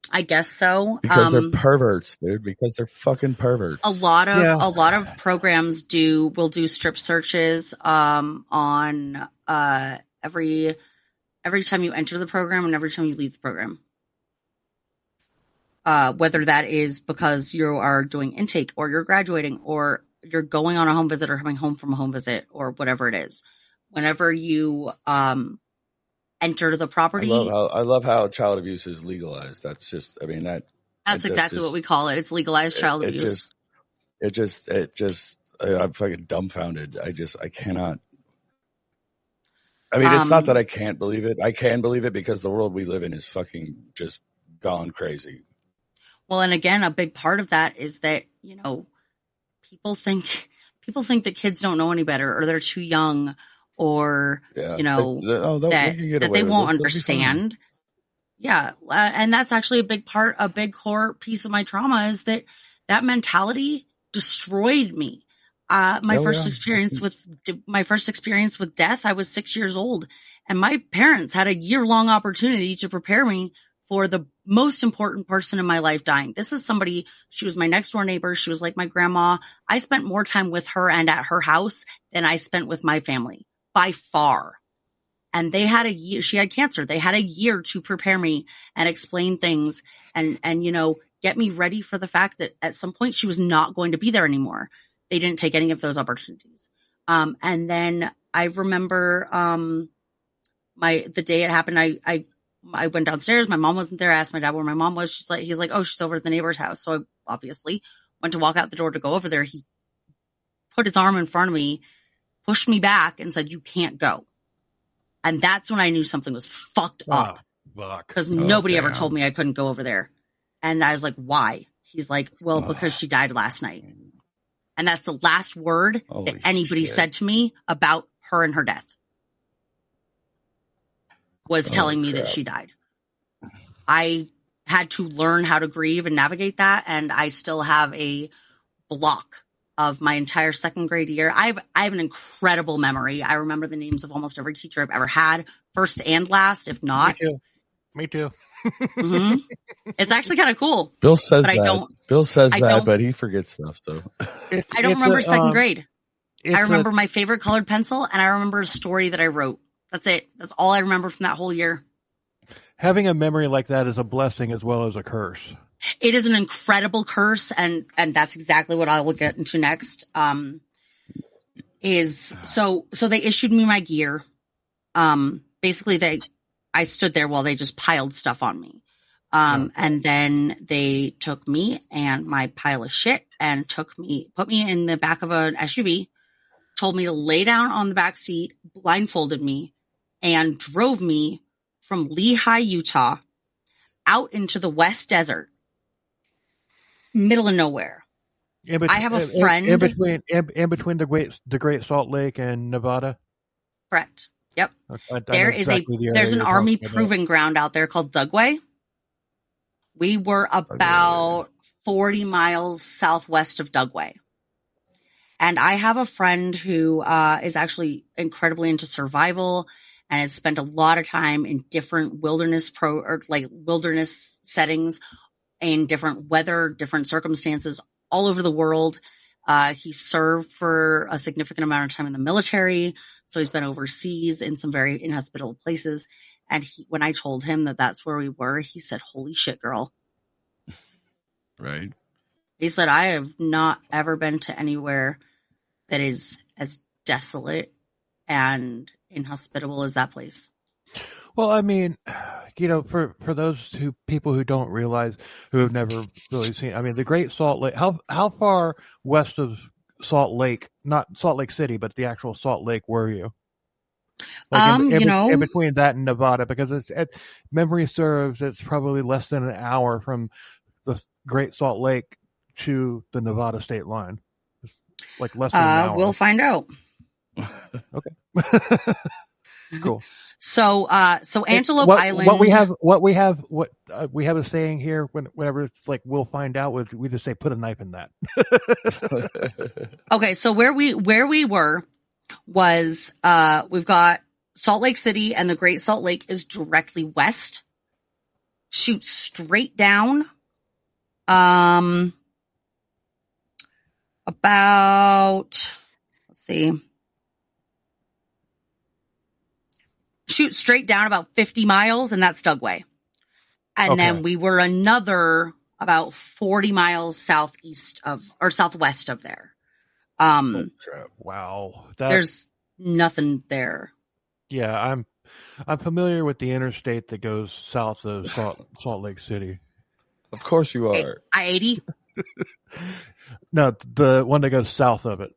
I guess so. Because they're perverts, dude. Because they're fucking perverts. A lot of programs will do strip searches on every time you enter the program and every time you leave the program. Whether that is because you are doing intake or you're graduating or you're going on a home visit or coming home from a home visit or whatever it is. Whenever you enter the property. I love how child abuse is legalized. That's just, that's exactly what we call it. It's legalized child abuse. I'm fucking dumbfounded. I cannot. It's not that I can't believe it. I can believe it because the world we live in is fucking just gone crazy. Well, and again, a big part of that is that, people think that kids don't know any better or they're too young or, that they won't understand. Yeah. And that's actually a big core piece of my trauma is that mentality destroyed me. My first experience with death, I was 6 years old and my parents had a year-long opportunity to prepare me for the most important person in my life dying. This is somebody, she was my next door neighbor. She was like my grandma. I spent more time with her and at her house than I spent with my family by far. And they had she had cancer. They had a year to prepare me and explain things and, get me ready for the fact that at some point she was not going to be there anymore. They didn't take any of those opportunities. And then I remember, the day it happened, I went downstairs. My mom wasn't there. I asked my dad where my mom was. He's like, oh, she's over at the neighbor's house. So I obviously went to walk out the door to go over there. He put his arm in front of me, pushed me back and said, you can't go. And that's when I knew something was fucked up because nobody ever told me I couldn't go over there. And I was like, why? He's like, well, because she died last night. And that's the last word that anybody said to me about her and her death. Was telling me that she died. I had to learn how to grieve and navigate that. And I still have a block of my entire second grade year. I have an incredible memory. I remember the names of almost every teacher I've ever had, first and last, if not. Me too. Mm-hmm. It's actually kind of cool. Bill says that, but he forgets stuff. So I don't remember second grade. I remember my favorite colored pencil, and I remember a story that I wrote. That's it. That's all I remember from that whole year. Having a memory like that is a blessing as well as a curse. It is an incredible curse, and that's exactly what I will get into next. So they issued me my gear. Basically I stood there while they just piled stuff on me. And then they took me and my pile of shit and put me in the back of an SUV, told me to lay down on the back seat, blindfolded me, and drove me from Lehi, Utah, out into the West Desert, middle of nowhere. I have a friend in between the Great Salt Lake and Nevada. Correct. Yep. There's an Army proving ground out there called Dugway. We were about 40 miles southwest of Dugway. And I have a friend who is actually incredibly into survival and has spent a lot of time in different wilderness settings, in different weather, different circumstances all over the world. He served for a significant amount of time in the military. So he's been overseas in some very inhospitable places. And when I told him that that's where we were, he said, "Holy shit, girl." Right. He said, "I have not ever been to anywhere that is as desolate and inhospitable as that place." Well, I mean, for those people who don't realize, who have never really seen, I mean, the Great Salt Lake. How far west of Salt Lake, not Salt Lake City, but the actual Salt Lake, were you? Like in between that and Nevada, because memory serves, it's probably less than an hour from the Great Salt Lake to the Nevada state line. It's like less than an hour. We'll find out. Okay. Cool. So Antelope Island. What we have a saying here. Whenever it's like we'll find out, we just say put a knife in that. Okay, so where we were was we've got Salt Lake City, and the Great Salt Lake is directly west. Shoot straight down. About, let's see. Shoot straight down about 50 miles, and that's Dugway. And then we were another about 40 miles southwest of there. Wow. There's nothing there. Yeah, I'm familiar with the interstate that goes south of Salt Lake City. Of course you are. I-80? No, the one that goes south of it.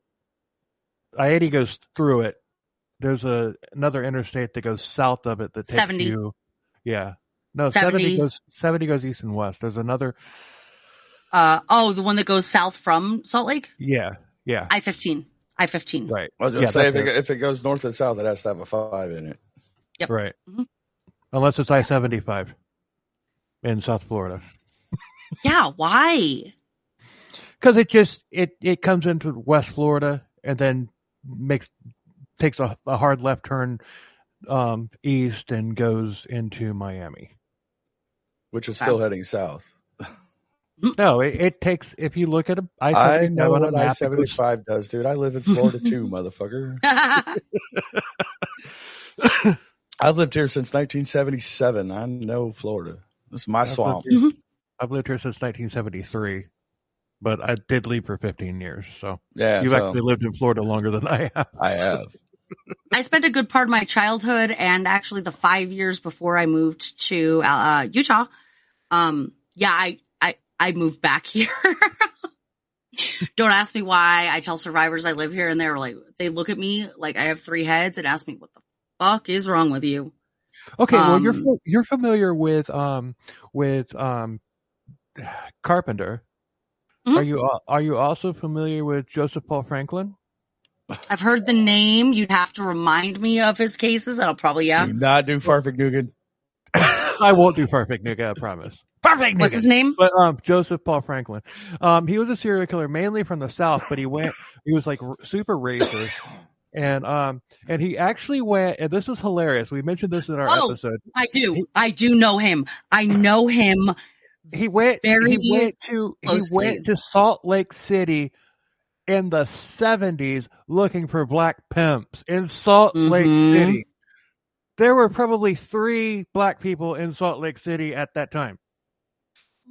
I-80 goes through it. There's another interstate that goes south of it that takes 70. you. Yeah. No, 70 goes east and west. There's another. The one that goes south from Salt Lake? Yeah. Yeah. I-15. Right. I was going to say, if it goes north and south, it has to have a 5 in it. Yep. Right. Mm-hmm. Unless it's I-75 in South Florida. Yeah. Why? Because it comes into West Florida and then takes a hard left turn east and goes into Miami, which is still heading south. No, it takes. If you look at I know what I-75 does, dude. I live in Florida too, motherfucker. I've lived here since 1977. I know Florida. This is my swamp. I've lived here since 1973, but I did leave for 15 years. So yeah, you've actually lived in Florida longer than I have. I have. I spent a good part of my childhood and actually the 5 years before I moved to Utah. I moved back here. Don't ask me why. I tell survivors I live here, and they look at me like I have 3 heads and ask me, "What the fuck is wrong with you?" Okay, well, you're familiar with Carpenter. Mm-hmm. Are you also familiar with Joseph Paul Franklin? I've heard the name. You'd have to remind me of his cases, and I'll probably Do not do Farfignugan. I won't do Farfignugan, I promise. Farfignugan. What's his name? But Joseph Paul Franklin. He was a serial killer mainly from the South, but he was like super racist. And he actually went, and this is hilarious. We mentioned this in our episode. I do know him. I know him. He went to Salt Lake City in the 70s looking for black pimps in Salt Lake City. There were probably 3 black people in Salt Lake City at that time.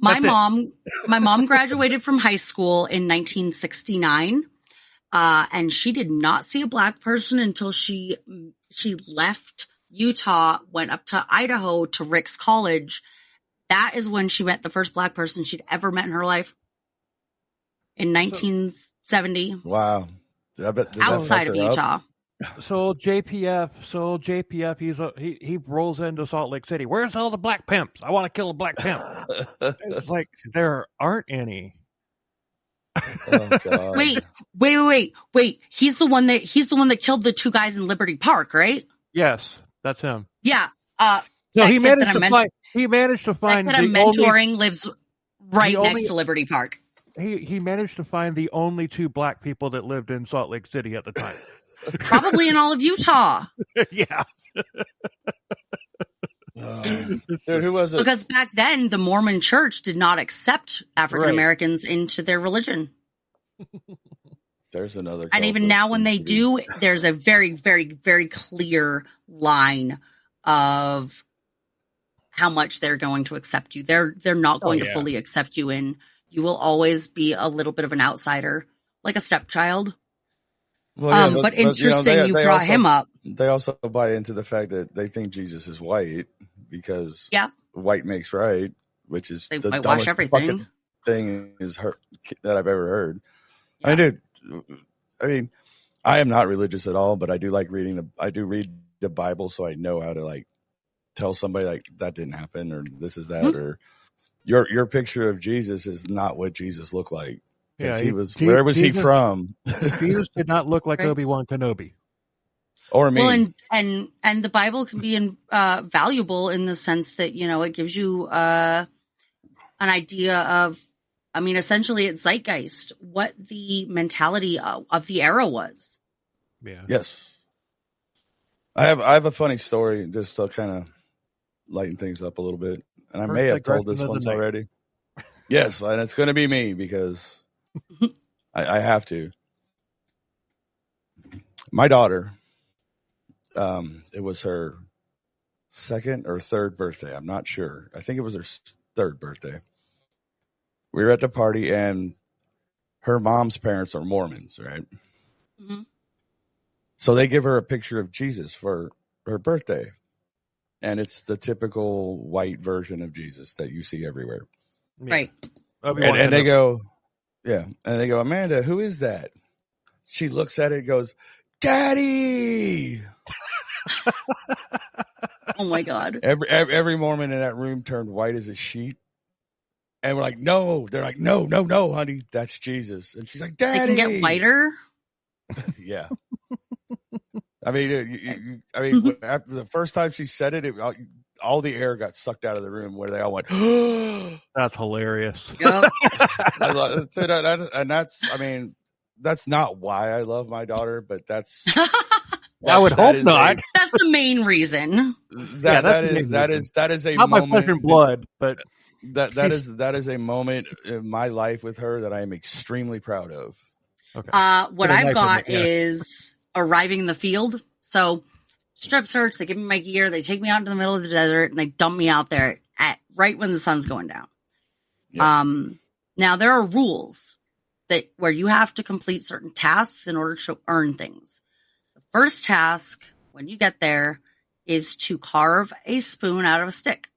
My mom graduated from high school in 1969. And she did not see a black person until she left Utah, went up to Idaho to Rick's College. That is when she met the first black person she'd ever met in her life. In 1970. Wow. I bet outside of Utah. So JPF, he rolls into Salt Lake City. Where's all the black pimps? I want to kill a black pimp. It's like there aren't any. Oh, God. Wait. He's the one that killed the 2 guys in Liberty Park, right? Yes, that's him. Yeah. So he managed to find that I'm mentoring lives right next to Liberty Park. He managed to find the only 2 black people that lived in Salt Lake City at the time. Probably in all of Utah. Yeah. Dude, who was it? Because back then, the Mormon Church did not accept African Americans into their religion. There's another. And even now, when they do, there's a very, very, very clear line of how much they're going to accept you. They're not going to fully accept you in. You will always be a little bit of an outsider, like a stepchild. Well, yeah, but interesting, they you brought also, him up. They also buy into the fact that they think Jesus is white because white makes right, which is they the whitewash dumbest everything. fucking thing that I've ever heard. Yeah. I mean, dude, I mean, I am not religious at all, but I do like reading I do read the Bible, so I know how to like tell somebody like that didn't happen or this is that or your picture of Jesus is not what Jesus looked like. Yeah, where was he from? Jesus did not look like Obi-Wan Kenobi. Or me. Well, and the Bible can be valuable in the sense that, it gives you an idea of, I mean, essentially it's zeitgeist, what the mentality of the era was. Yeah. Yes. I have a funny story just to kind of lighten things up a little bit. And I may have told this once already. Yes, and it's going to be me because I have to. My daughter, it was her second or third birthday. I'm not sure. I think it was her third birthday. We were at the party, and her mom's parents are Mormons, right? Mm-hmm. So they give her a picture of Jesus for her birthday. And it's the typical white version of Jesus that you see everywhere. Yeah. Right. And they go, and they go, Amanda, who is that? She looks at it and goes, Daddy. Oh my God. Every Mormon in that room turned white as a sheet. And we're like, no. They're like, no, honey, that's Jesus. And she's like, Daddy. They can get whiter. Yeah. I mean, after the first time she said it, all the air got sucked out of the room where they all went, That's hilarious. Yep. And that's not why I love my daughter, but that's. I would hope not. That's the main reason. That is a not moment, my flesh and blood, but that is a moment in my life with her that I am extremely proud of. Okay. What I've got is arriving in the field. So strip search, they give me my gear, they take me out into the middle of the desert, and they dump me out there right when the sun's going down. Yep. Now there are rules where you have to complete certain tasks in order to earn things. The first task when you get there is to carve a spoon out of a stick.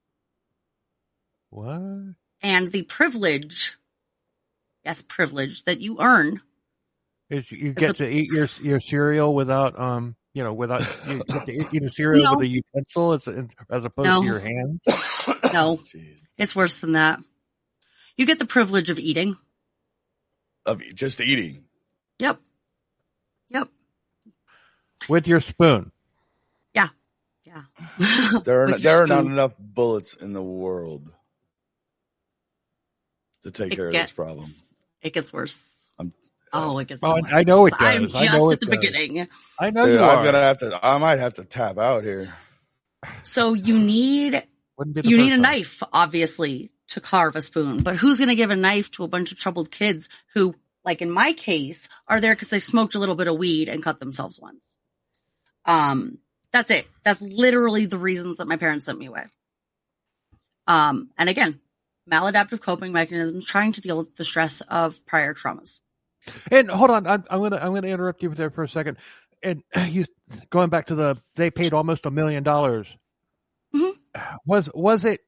What? And the privilege that you earn is you get to eat your cereal without you get to eat a cereal with a utensil as opposed to your hands. No, it's worse than that. You get the privilege of eating. Of just eating. Yep. With your spoon. Yeah. There are not enough bullets in the world to take care of this problem. It gets worse. It gets so much I know it does. I'm just at the beginning. I know you are. I might have to tap out here. So you need a knife, obviously, to carve a spoon. But who's going to give a knife to a bunch of troubled kids who, like in my case, are there because they smoked a little bit of weed and cut themselves once? That's it. That's literally the reasons that my parents sent me away. And again, maladaptive coping mechanisms trying to deal with the stress of prior traumas. And hold on, I'm gonna interrupt you there for a second. And you going back to they paid almost $1 million. Mm-hmm. Was it?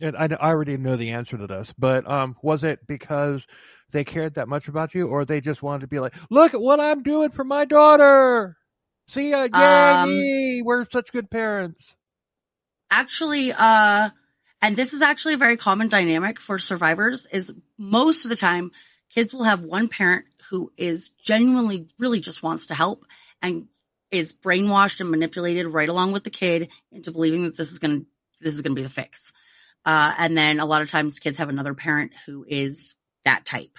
And I already know the answer to this, but was it because they cared that much about you, or they just wanted to be like, look at what I'm doing for my daughter? See ya, yay! We're such good parents. Actually, and this is actually a very common dynamic for survivors. Is most of the time, kids will have one parent who is genuinely, really just wants to help and is brainwashed and manipulated right along with the kid into believing that this is going to be the fix. And then a lot of times kids have another parent who is that type.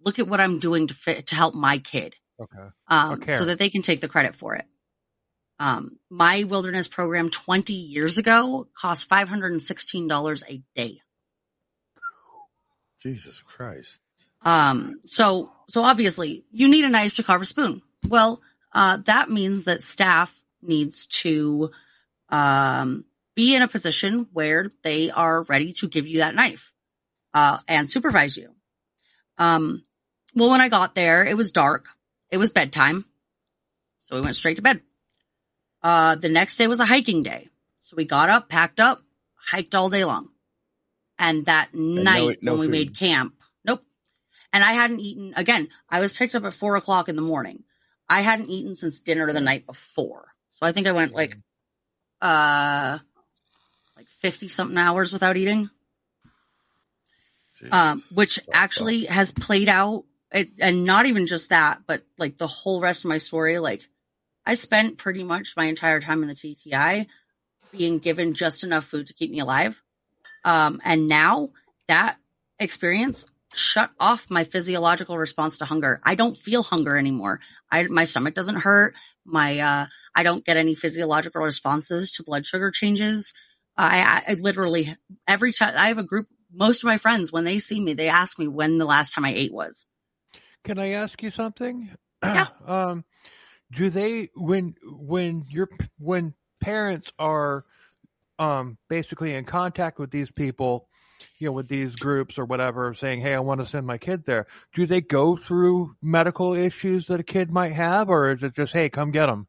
Look at what I'm doing to help my kid. Okay. So that they can take the credit for it. My wilderness program 20 years ago cost $516 a day. Jesus Christ. So obviously you need a knife to carve a spoon. Well, that means that staff needs to, be in a position where they are ready to give you that knife and supervise you. Well, when I got there, it was dark. It was bedtime. So we went straight to bed. The next day was a hiking day. So we got up, packed up, hiked all day long. And that night when we made camp, nope. And I hadn't eaten, again, I was picked up at 4:00 in the morning. I hadn't eaten since dinner the night before. So I think I went like 50 something hours without eating. Which actually has played out, and not even just that, but like the whole rest of my story. Like, I spent pretty much my entire time in the TTI being given just enough food to keep me alive. And now that experience shut off my physiological response to hunger. I don't feel hunger anymore. My stomach doesn't hurt. I don't get any physiological responses to blood sugar changes. I literally, every time I have a group, most of my friends, when they see me, they ask me when the last time I ate was. Can I ask you something? Yeah. Do they, when parents are basically in contact with these people, with these groups or whatever, saying, hey, I want to send my kid there, do they go through medical issues that a kid might have, or is it just, hey, come get them?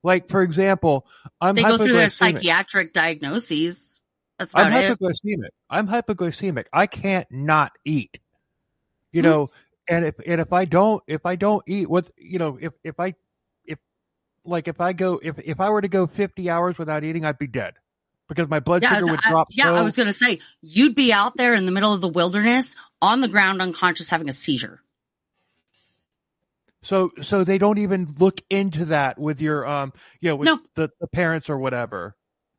Like, for example, they go through their psychiatric diagnoses. That's about it. I'm hypoglycemic. I can't not eat. And if I don't eat, if I were to go 50 hours without eating, I'd be dead because my blood sugar would drop. I was going to say, you'd be out there in the middle of the wilderness on the ground, unconscious, having a seizure. So they don't even look into that with your, the parents or whatever.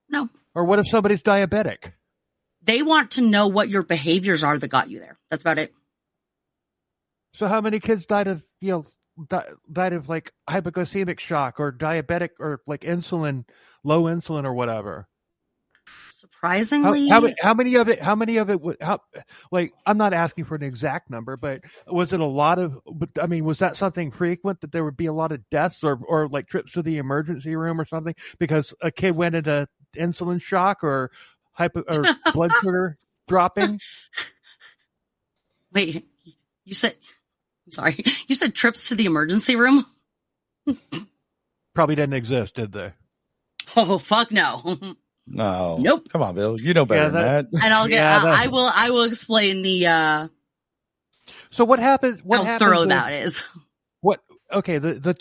No. Or what if somebody's diabetic? They want to know what your behaviors are that got you there. That's about it. So how many kids died of like hypoglycemic shock or diabetic or like low insulin or whatever? Surprisingly, how many of it? Like, I'm not asking for an exact number, but was it a lot of? I mean, was that something frequent that there would be a lot of deaths or like trips to the emergency room or something because a kid went into insulin shock or blood sugar dropping? Wait, you said trips to the emergency room? Probably didn't exist, did they? Oh, fuck no. No. Nope. Come on, Bill. You know better than that. And I will explain the So what happens? How thorough that is. Okay, the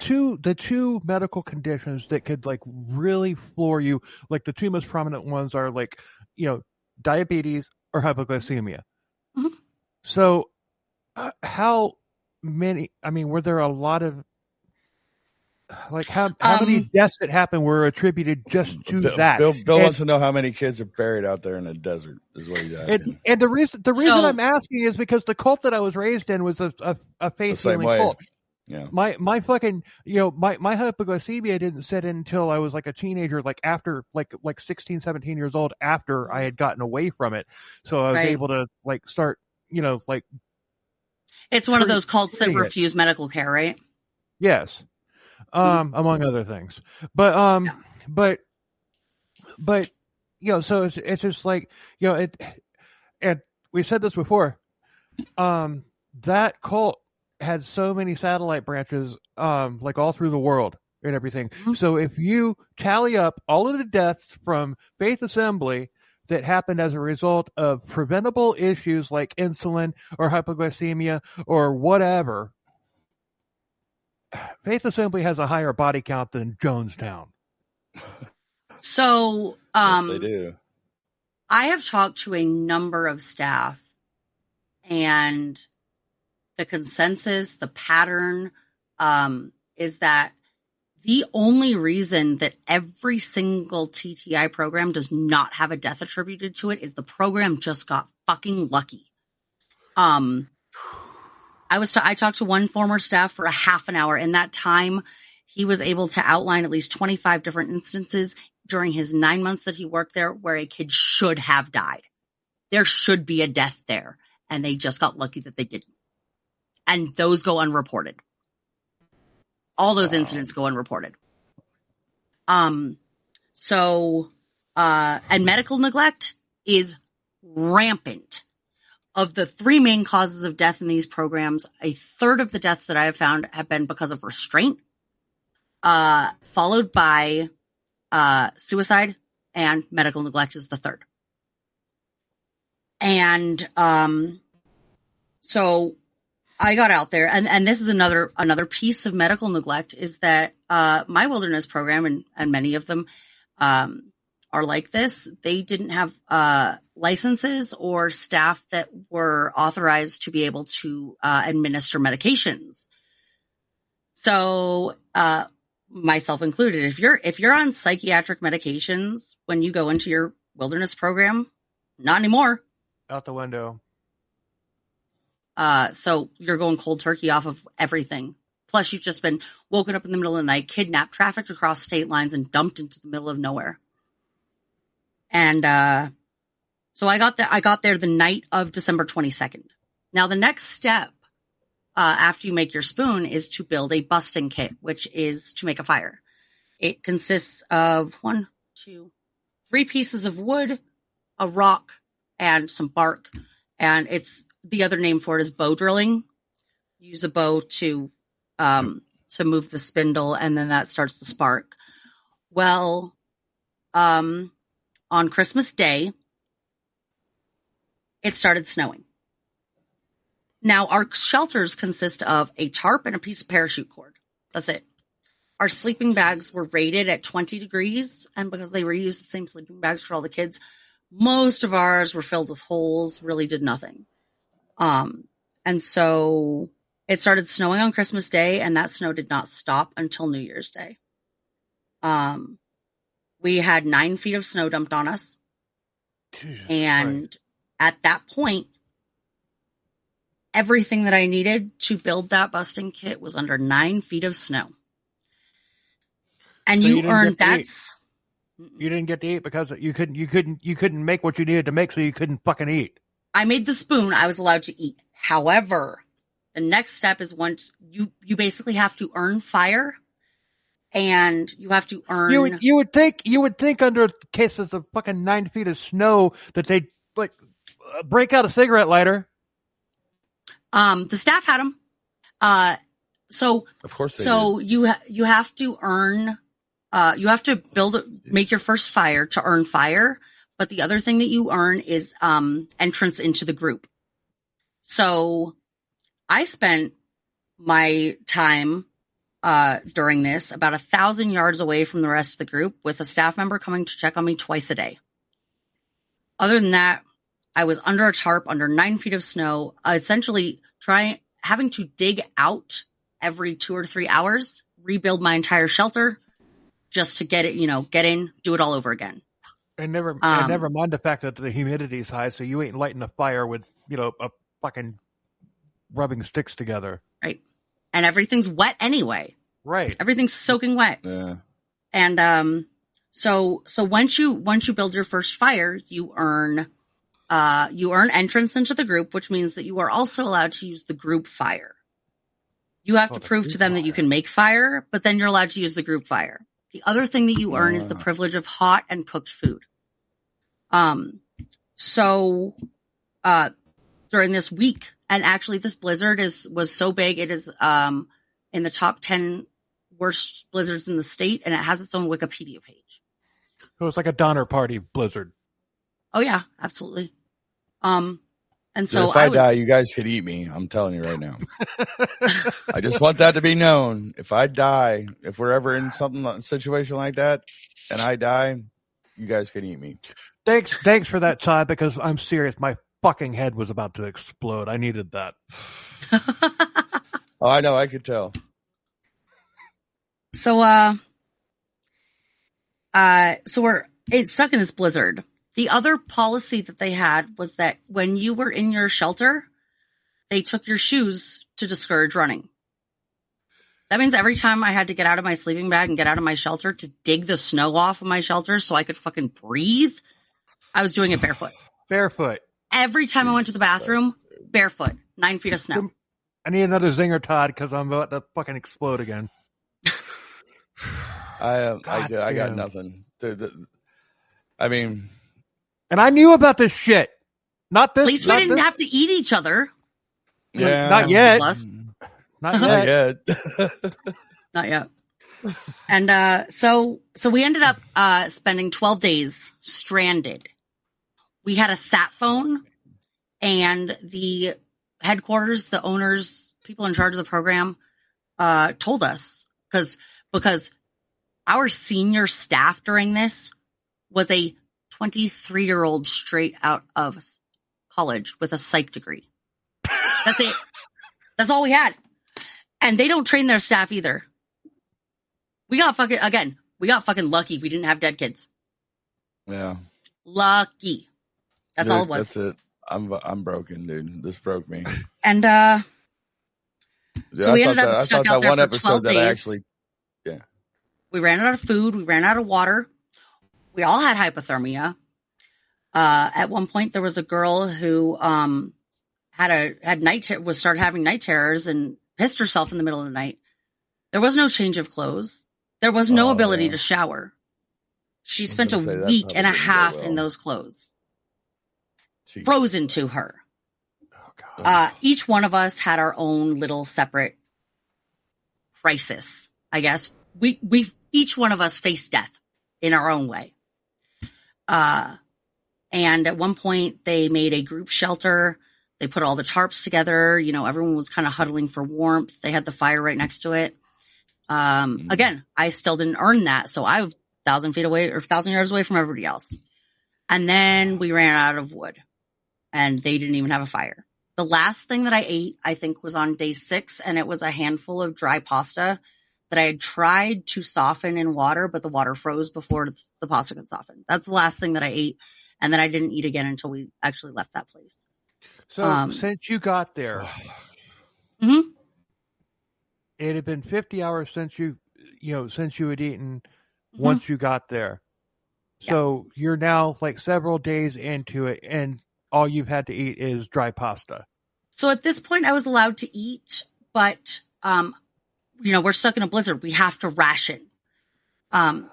two medical conditions that could like really floor you, like the two most prominent ones are like, diabetes or hypoglycemia. Mm-hmm. So how many, were there a lot of, like how many deaths that happened were attributed just to that? Bill wants to know how many kids are buried out there in the desert is what he's asking. And the reason I'm asking is because the cult that I was raised in was a faith healing cult. Yeah. My fucking, my hypoglycemia didn't set in until I was like a teenager, like after like 16, 17 years old, after I had gotten away from it. So I was able to like start, like. It's one of those cults that refuse medical care, right? Yes. Among other things, but so it's just like, and we said this before, that cult had so many satellite branches, like all through the world and everything. Mm-hmm. So if you tally up all of the deaths from Faith Assembly that happened as a result of preventable issues like insulin or hypoglycemia or whatever, Faith Assembly has a higher body count than Jonestown. So, yes, they do. I have talked to a number of staff, and the consensus, the pattern, is that the only reason that every single TTI program does not have a death attributed to it is the program just got fucking lucky. I talked to one former staff for a half an hour. In that time, he was able to outline at least 25 different instances during his 9 months that he worked there where a kid should have died. There should be a death there, and they just got lucky that they didn't. And those go unreported. All those incidents go unreported. So and medical neglect is rampant. Of the 3 main causes of death in these programs, a third of the deaths that I have found have been because of restraint, followed by suicide, and medical neglect is the third. And so I got out there, and this is another piece of medical neglect is that my wilderness program, and many of them are like this. They didn't have licenses or staff that were authorized to be able to administer medications. So myself included, if you're on psychiatric medications when you go into your wilderness program, not anymore. Out the window. So you're going cold turkey off of everything. Plus, you've just been woken up in the middle of the night, kidnapped, trafficked across state lines, and dumped into the middle of nowhere. And so I got there the night of December 22nd. Now, the next step after you make your spoon is to build a busting kit, which is to make a fire. It consists of 1, 2, 3 pieces of wood, a rock, and some bark. And it's the other name for it is bow drilling. Use a bow to move the spindle, and then that starts the spark. Well, on Christmas Day, it started snowing. Now, our shelters consist of a tarp and a piece of parachute cord. That's it. Our sleeping bags were rated at 20 degrees, and because they reused the same sleeping bags for all the kids, most of ours were filled with holes, really did nothing. And so it started snowing on Christmas Day, and that snow did not stop until New Year's Day. We had 9 feet of snow dumped on us. Jesus and Christ. At that point, everything that I needed to build that busting kit was under 9 feet of snow. And So you you didn't earned get to that's You didn't get to eat because you couldn't make what you needed to make, so you couldn't fucking eat. I made the spoon, I was allowed to eat. However, the next step is once you basically have to earn fire, and you have to earn. You would think under cases of fucking 9 feet of snow that they'd like break out a cigarette lighter. The staff had them. So Of course they so you have to earn. You have to make your first fire to earn fire. But the other thing that you earn is entrance into the group. So I spent my time during this about 1,000 yards away from the rest of the group, with a staff member coming to check on me twice a day. Other than that, I was under a tarp, under 9 feet of snow, essentially having to dig out every 2 or 3 hours, rebuild my entire shelter just to get it, get in, do it all over again. And never mind the fact that the humidity is high, so you ain't lighting a fire with, a fucking rubbing sticks together. Right. And everything's wet anyway. Right. Everything's soaking wet. Yeah. And so once you build your first fire, you earn entrance into the group, which means that you are also allowed to use the group fire. You have to prove to them that you can make fire, but then you're allowed to use the group fire. The other thing that you earn is the privilege of hot and cooked food. So during this week, and actually this blizzard was so big, it is in the top 10 worst blizzards in the state, and it has its own Wikipedia page. It was like a Donner Party blizzard. Oh yeah, absolutely. And so if I die, you guys could eat me. I'm telling you right now. I just want that to be known. If I die, if we're ever in a situation like that, and I die, you guys can eat me. Thanks for that, Todd, because I'm serious. My fucking head was about to explode. I needed that. Oh, I know. I could tell. So we're stuck in this blizzard. The other policy that they had was that when you were in your shelter, they took your shoes to discourage running. That means every time I had to get out of my sleeping bag and get out of my shelter to dig the snow off of my shelter so I could fucking breathe, I was doing it barefoot. Barefoot. Every time I went to the bathroom, barefoot, 9 feet of snow. I need another zinger, Todd, because I'm about to fucking explode again. I got nothing. I mean, and I knew about this shit. Not this. At least we didn't have to eat each other. yeah, Not yet. not Not yet. Not yet. And so we ended up spending 12 days stranded. We had a sat phone, and the headquarters, the owners, people in charge of the program, told us because our senior staff during this was a 23-year-old straight out of college with a psych degree. That's it. That's all we had. And they don't train their staff either. We got fucking lucky we didn't have dead kids. Yeah. Lucky. That's all it was. That's it. I'm broken, dude. This broke me. And so we ended up stuck out there for 12 days. We ran out of food. We ran out of water. We all had hypothermia. At one point, there was a girl who started having night terrors and pissed herself in the middle of the night. There was no change of clothes. There was no ability to shower. She spent a week and a half in those clothes, frozen to her. Oh, God. Each one of us had our own little separate crisis, I guess. Each one of us faced death in our own way. And at one point they made a group shelter. They put all the tarps together. You know, everyone was kind of huddling for warmth. They had the fire right next to it. Again, I still didn't earn that. So I was 1,000 feet away or 1,000 yards away from everybody else. And then we ran out of wood and they didn't even have a fire. The last thing that I ate, I think, was on day 6, and it was a handful of dry pasta that I had tried to soften in water, but the water froze before the pasta could soften. That's the last thing that I ate. And then I didn't eat again until we actually left that place. So since you got there, mm-hmm. It had been 50 hours since you had eaten once you got there. So you're now like several days into it, and all you've had to eat is dry pasta. So at this point, I was allowed to eat, but we're stuck in a blizzard. We have to ration.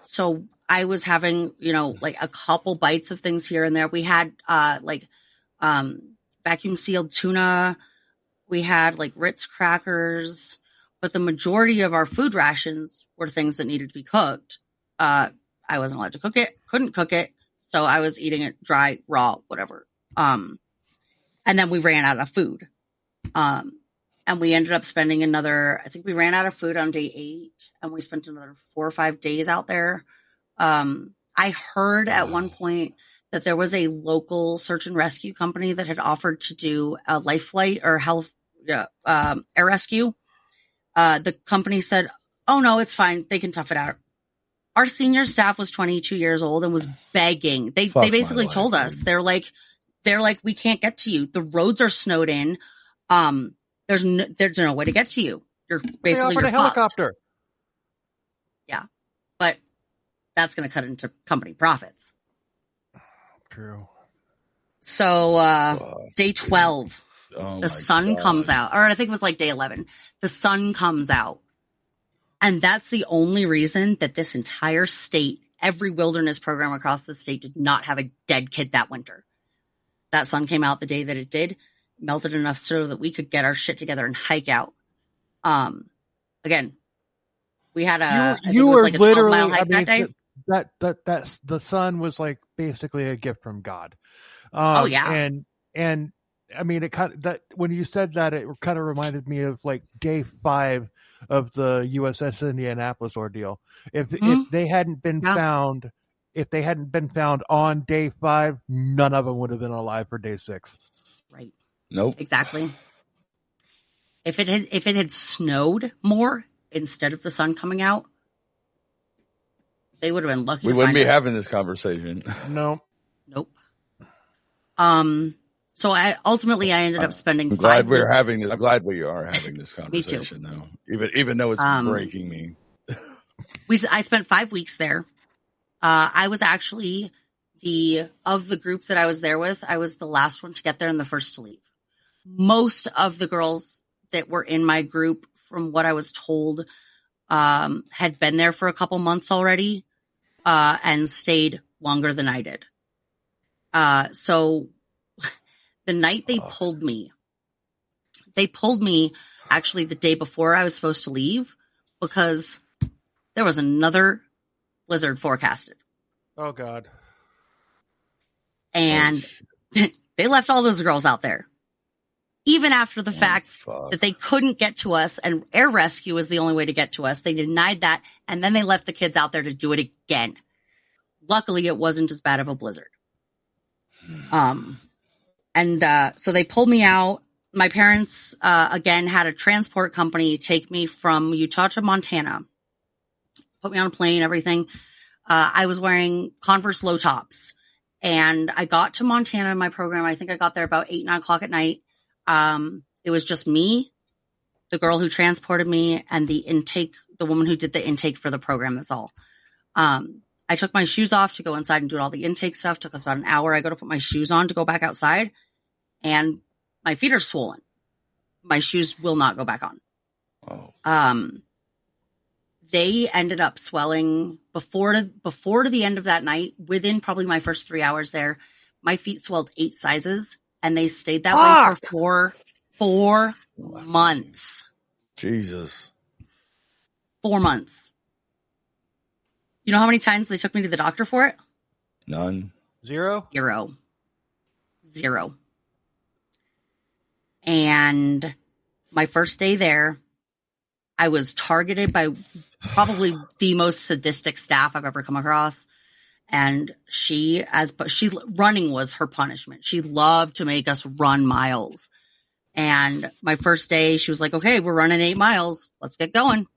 So I was having, like a couple bites of things here and there. We had vacuum sealed tuna. We had like Ritz crackers, but the majority of our food rations were things that needed to be cooked. I wasn't allowed to cook it, couldn't cook it. So I was eating it dry, raw, whatever. And then we ran out of food. And we ended up spending I think we ran out of food on day 8, and we spent another 4 or 5 days out there. I heard at one point that there was a local search and rescue company that had offered to do a life flight or air rescue. The company said, "Oh no, it's fine. They can tough it out." Our senior staff was 22 years old and was begging. They basically told us, they're like, "We can't get to you. The roads are snowed in. There's no way to get to you. You're basically a helicopter." Yeah, but that's going to cut into company profits. True. So day 12, the sun comes out, or I think it was like day 11. The sun comes out, and that's the only reason that this entire state, every wilderness program across the state, did not have a dead kid that winter. That sun came out the day that it did. Melted enough so that we could get our shit together and hike out. Again, we had a 12-mile hike that day. That's the sun was like basically a gift from God. And I mean, it kind of, that when you said that, it kind of reminded me of like day 5 of the USS Indianapolis ordeal. If they hadn't been found, on day 5, none of them would have been alive for day 6. Right. Nope. Exactly. If it had snowed more instead of the sun coming out, they would have been lucky. We wouldn't be having this conversation. No. Nope. So I ended up spending 5 weeks. I'm glad we are having this conversation though. Even though it's breaking me. I spent 5 weeks there. I was actually of the group that I was there with, I was the last one to get there and the first to leave. Most of the girls that were in my group, from what I was told, had been there for a couple months already, and stayed longer than I did. So the night they pulled me actually the day before I was supposed to leave because there was another blizzard forecasted. Oh, God. And they left all those girls out there. Even after the fact that they couldn't get to us and air rescue was the only way to get to us. They denied that. And then they left the kids out there to do it again. Luckily, it wasn't as bad of a blizzard. So they pulled me out. My parents, again, had a transport company take me from Utah to Montana. Put me on a plane, everything. I was wearing Converse low tops. And I got to Montana in my program. I think I got there about 8, 9 o'clock at night. It was just me, the girl who transported me, and the woman who did the intake for the program. That's all. I took my shoes off to go inside and do all the intake stuff. Took us about an hour. I go to put my shoes on to go back outside, and my feet are swollen. My shoes will not go back on. Oh. They ended up swelling before to the end of that night. Within probably my first 3 hours there, my feet swelled 8 sizes, and they stayed that way for 4 months. Jesus. 4 months. You know how many times they took me to the doctor for it? None. 0? 0. And my first day there, I was targeted by probably the most sadistic staff I've ever come across. And running was her punishment. She loved to make us run miles. And my first day, she was like, okay, we're running 8 miles. Let's get going.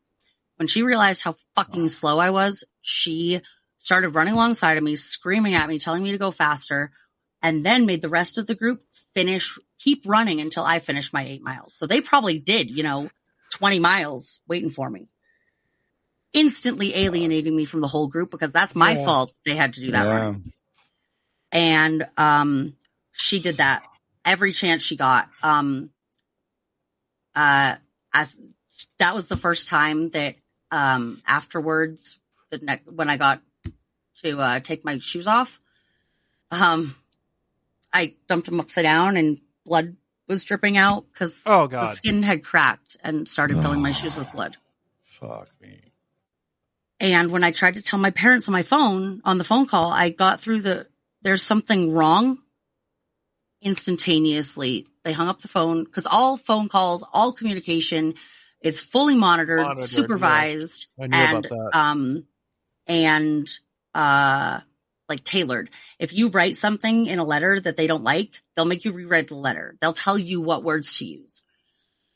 When she realized how fucking slow I was, she started running alongside of me, screaming at me, telling me to go faster, and then made the rest of the group keep running until I finished my 8 miles. So they probably did, 20 miles waiting for me. Instantly alienating me from the whole group because that's my fault. They had to do that running. And she did that every chance she got. That was the first time that afterwards, when I got to take my shoes off, I dumped them upside down and blood was dripping out because the skin had cracked and started filling my shoes with blood. Fuck me. And when I tried to tell my parents on the phone call, I got through there's something wrong. Instantaneously, they hung up the phone because all phone calls, all communication is fully monitored, supervised, and like tailored. If you write something in a letter that they don't like, they'll make you rewrite the letter. They'll tell you what words to use.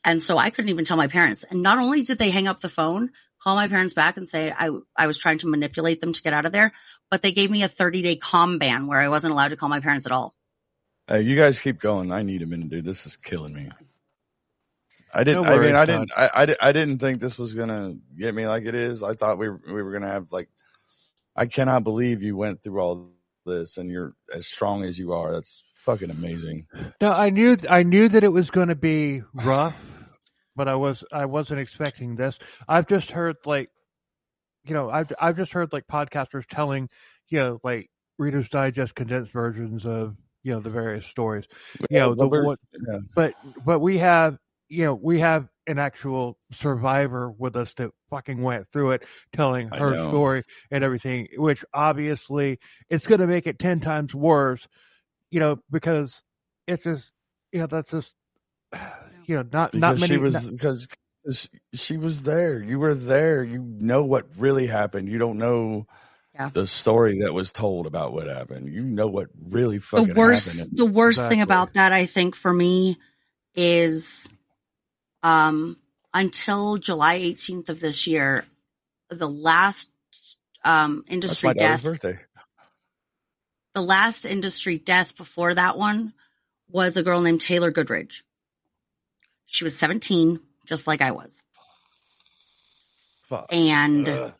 And so I couldn't even tell my parents. And not only did they hang up the phone, call my parents back and say I was trying to manipulate them to get out of there, but they gave me a 30-day comm ban where I wasn't allowed to call my parents at all. Hey, you guys keep going. I need a minute, dude. This is killing me. I didn't think this was gonna get me like it is. I thought we were gonna have I cannot believe you went through all this and you're as strong as you are. That's fucking amazing. No, I knew that it was going to be rough, but I wasn't expecting this. I've just heard I've just heard podcasters telling Reader's Digest condensed versions of the various stories. But we have an actual survivor with us that fucking went through it, telling her story and everything, which obviously it's going to make it 10 times worse, because it's just, that's just, not many. Because she was there. You were there. You know what really happened. You don't know the story that was told about what happened. You know what really fucking happened. The worst thing about that, I think, for me is until July 18th of this year, the last industry death. Birthday. The last industry death before that one was a girl named Taylor Goodridge. She was 17, just like I was. Fuck. And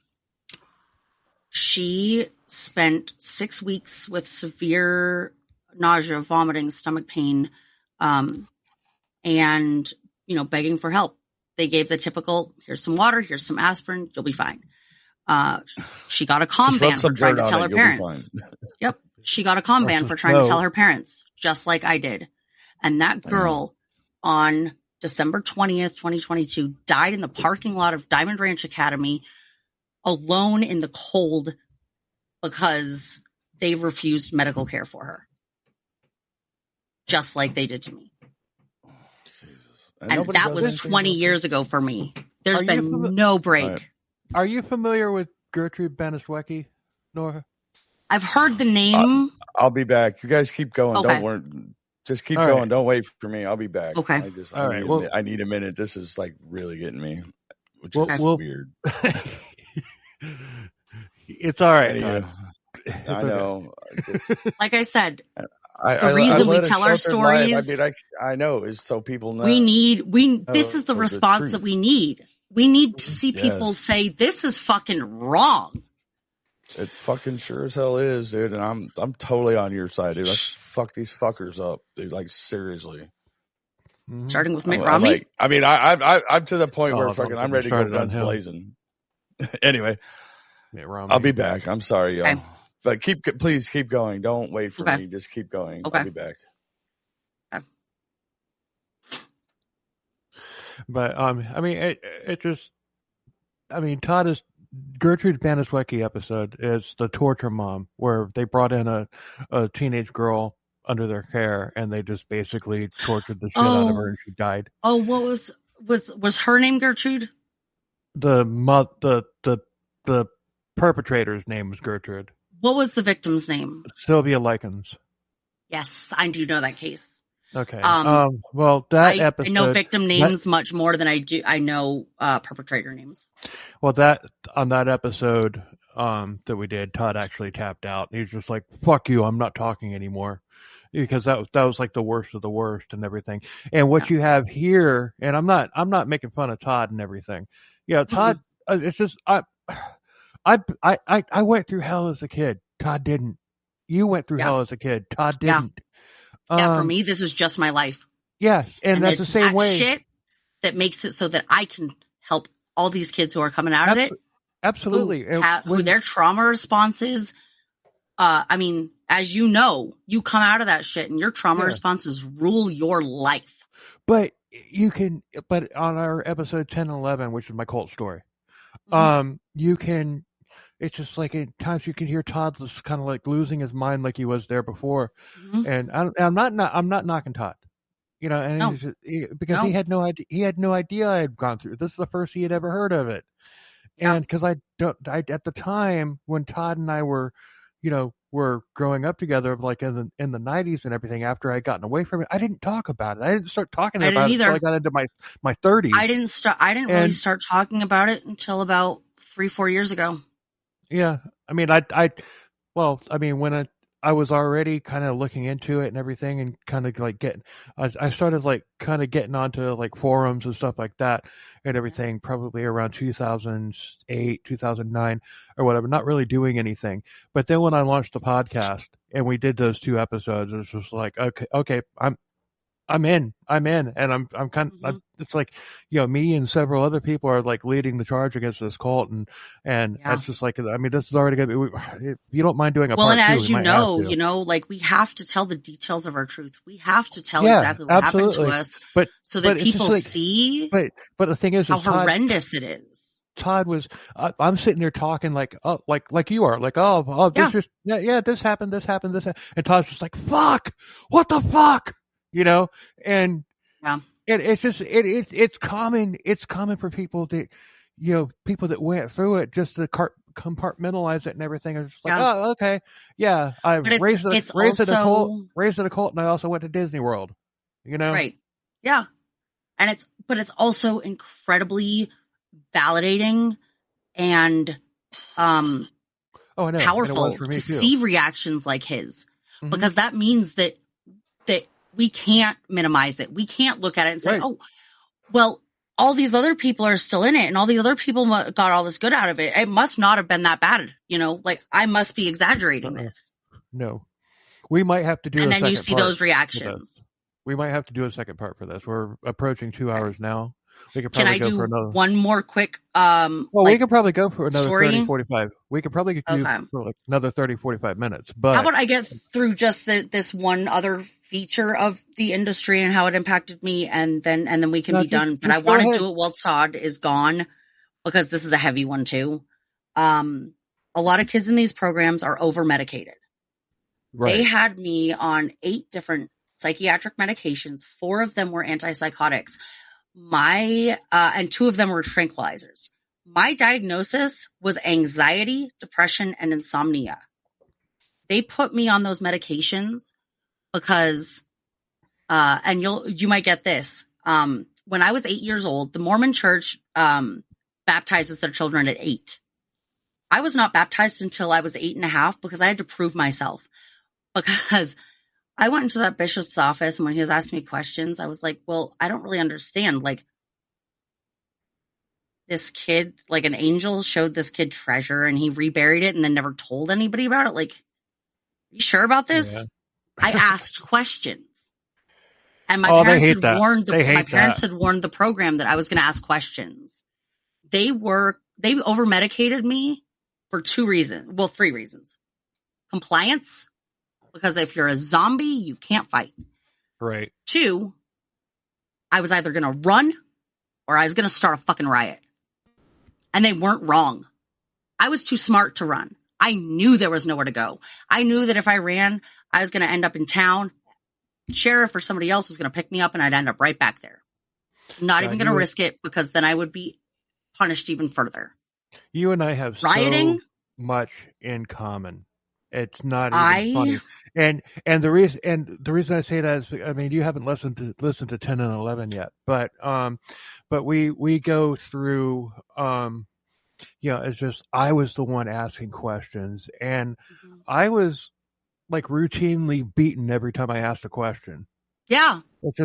she spent 6 weeks with severe nausea, vomiting, stomach pain, and, begging for help. They gave the typical, here's some water, here's some aspirin, you'll be fine. She got a comm ban for trying to tell her parents. Yep. She got a comm ban for trying to tell her parents, just like I did. And that girl on December 20th, 2022 died in the parking lot of Diamond Ranch Academy alone in the cold because they refused medical care for her. Just like they did to me. And that was 20 years ago for me. There's been no break. Right. Are you familiar with Gertrude Banishwecki, Nora? I've heard the name. I'll be back. You guys keep going. Okay. Don't worry. Just keep going. Right. Don't wait for me. I'll be back. Okay. I need a minute. This is like really getting me, which is weird. It's all right. I know. Like I said, the reason we tell our stories. I know is so people know. This is the response that we need. We need to see people say this is fucking wrong. It fucking sure as hell is, dude. And I'm totally on your side, dude. Let's fuck these fuckers up, dude. Like seriously. Starting with Mitt Romney. I'm to the point where fucking I'm ready to go guns blazing. Anyway, Mitt Romney. I'll be back. I'm sorry, y'all. Okay. But please keep going. Don't wait for me. Just keep going. Okay. I'll be back. Okay. But Todd is Gertrude Banishwecki episode is the torture mom, where they brought in a teenage girl under their care and they just basically tortured the shit out of her and she died. Oh, what was her name Gertrude? The perpetrator's name was Gertrude. What was the victim's name? Sylvia Likens. Yes, I do know that case. Okay. Well, that episode. I know victim names much more than I know perpetrator names. Well, on that episode that we did, Todd actually tapped out. He was just like, "Fuck you, I'm not talking anymore," because that was like the worst of the worst and everything. And what you have here, and I'm not making fun of Todd and everything. Yeah, Todd. It's just I went through hell as a kid. Todd didn't. You went through hell as a kid. Todd didn't. Yeah, for me, this is just my life. Yeah, and that's the same way. Shit that makes it so that I can help all these kids who are coming out of it. Absolutely. Who their trauma response is. As you know, you come out of that shit and your trauma responses rule your life. But on our episode 10 and 11, which is my cult story, it's just like at times you can hear Todd just kind of like losing his mind like he was there before. And I'm not knocking Todd, and because he had no idea I had gone through. This is the first he had ever heard of it. And because I at the time when Todd and I were growing up together, like in the 90s and everything, after I'd gotten away from it, I didn't talk about it. I didn't start talking about it until I got into my 30s. I didn't really start talking about it until about 3-4 years ago. Yeah. When I was already kind of looking into it and everything and kind of like I started like kind of getting onto like forums and stuff like that and everything, probably around 2008, 2009 or whatever, not really doing anything. But then when I launched the podcast and we did those 2 episodes, it was just like, okay, I'm in, and I'm kind of, it's like, me and several other people are like leading the charge against this cult, and that's just like, this is already gonna be. If you don't mind doing a part 2, and as like we have to tell the details of our truth. We have to tell exactly what happened to us, so that people see. But the thing is, how horrendous it is. Todd was, I'm sitting there talking like you are, like, this this happened, and Todd's just like, fuck, what the fuck. And it's just it's common for people that people that went through it just to compartmentalize it and everything. It's just like, oh, okay, yeah, I raised in a cult, and I also went to Disney World. Right? Yeah, and it's also incredibly validating and powerful to see reactions like his, because that means that we can't minimize it. We can't look at it and say, oh, well, all these other people are still in it and all these other people got all this good out of it. It must not have been that bad. Like I must be exaggerating this. No, we might have to do and then you see those reactions. We might have to do a second part for this. We're approaching 2 hours now. We could Can probably I go do for another. one more quick Well, we could probably go for another story? 30, 45. We could probably do Okay. for like another 30, 45 minutes. But how about I get through just this one other feature of the industry and how it impacted me, and then we can be done. But I want to do it while Todd is gone, because this is a heavy one too. A lot of kids in these programs are over medicated. Right. They had me on 8 different psychiatric medications. 4 of them were antipsychotics. And 2 of them were tranquilizers. My diagnosis was anxiety, depression, and insomnia. They put me on those medications because, and you might get this. When I was 8 years old, the Mormon Church baptizes their children at 8. I was not baptized until I was 8.5 because I had to prove myself. Because I went into that bishop's office, and when he was asking me questions, I was like, well, I don't really understand. Like, this kid, like an angel showed this kid treasure and he reburied it and then never told anybody about it. Like, are you sure about this? Yeah. I asked questions. And my parents had warned had warned the program that I was going to ask questions. They over medicated me for 2 reasons. Well, 3 reasons. Compliance, because if you're a zombie, you can't fight. Right. 2, I was either going to run or I was going to start a fucking riot. And they weren't wrong. I was too smart to run. I knew there was nowhere to go. I knew that if I ran, I was going to end up in town. Sheriff or somebody else was going to pick me up and I'd end up right back there. Not even going to risk it, because then I would be punished even further. You and I have rioting? So much in common. It's not even funny. And the reason I say that is, I mean, you haven't listened to 10 and 11 yet, but we go through, it's just, I was the one asking questions, and I was like routinely beaten every time I asked a question. Yeah. It's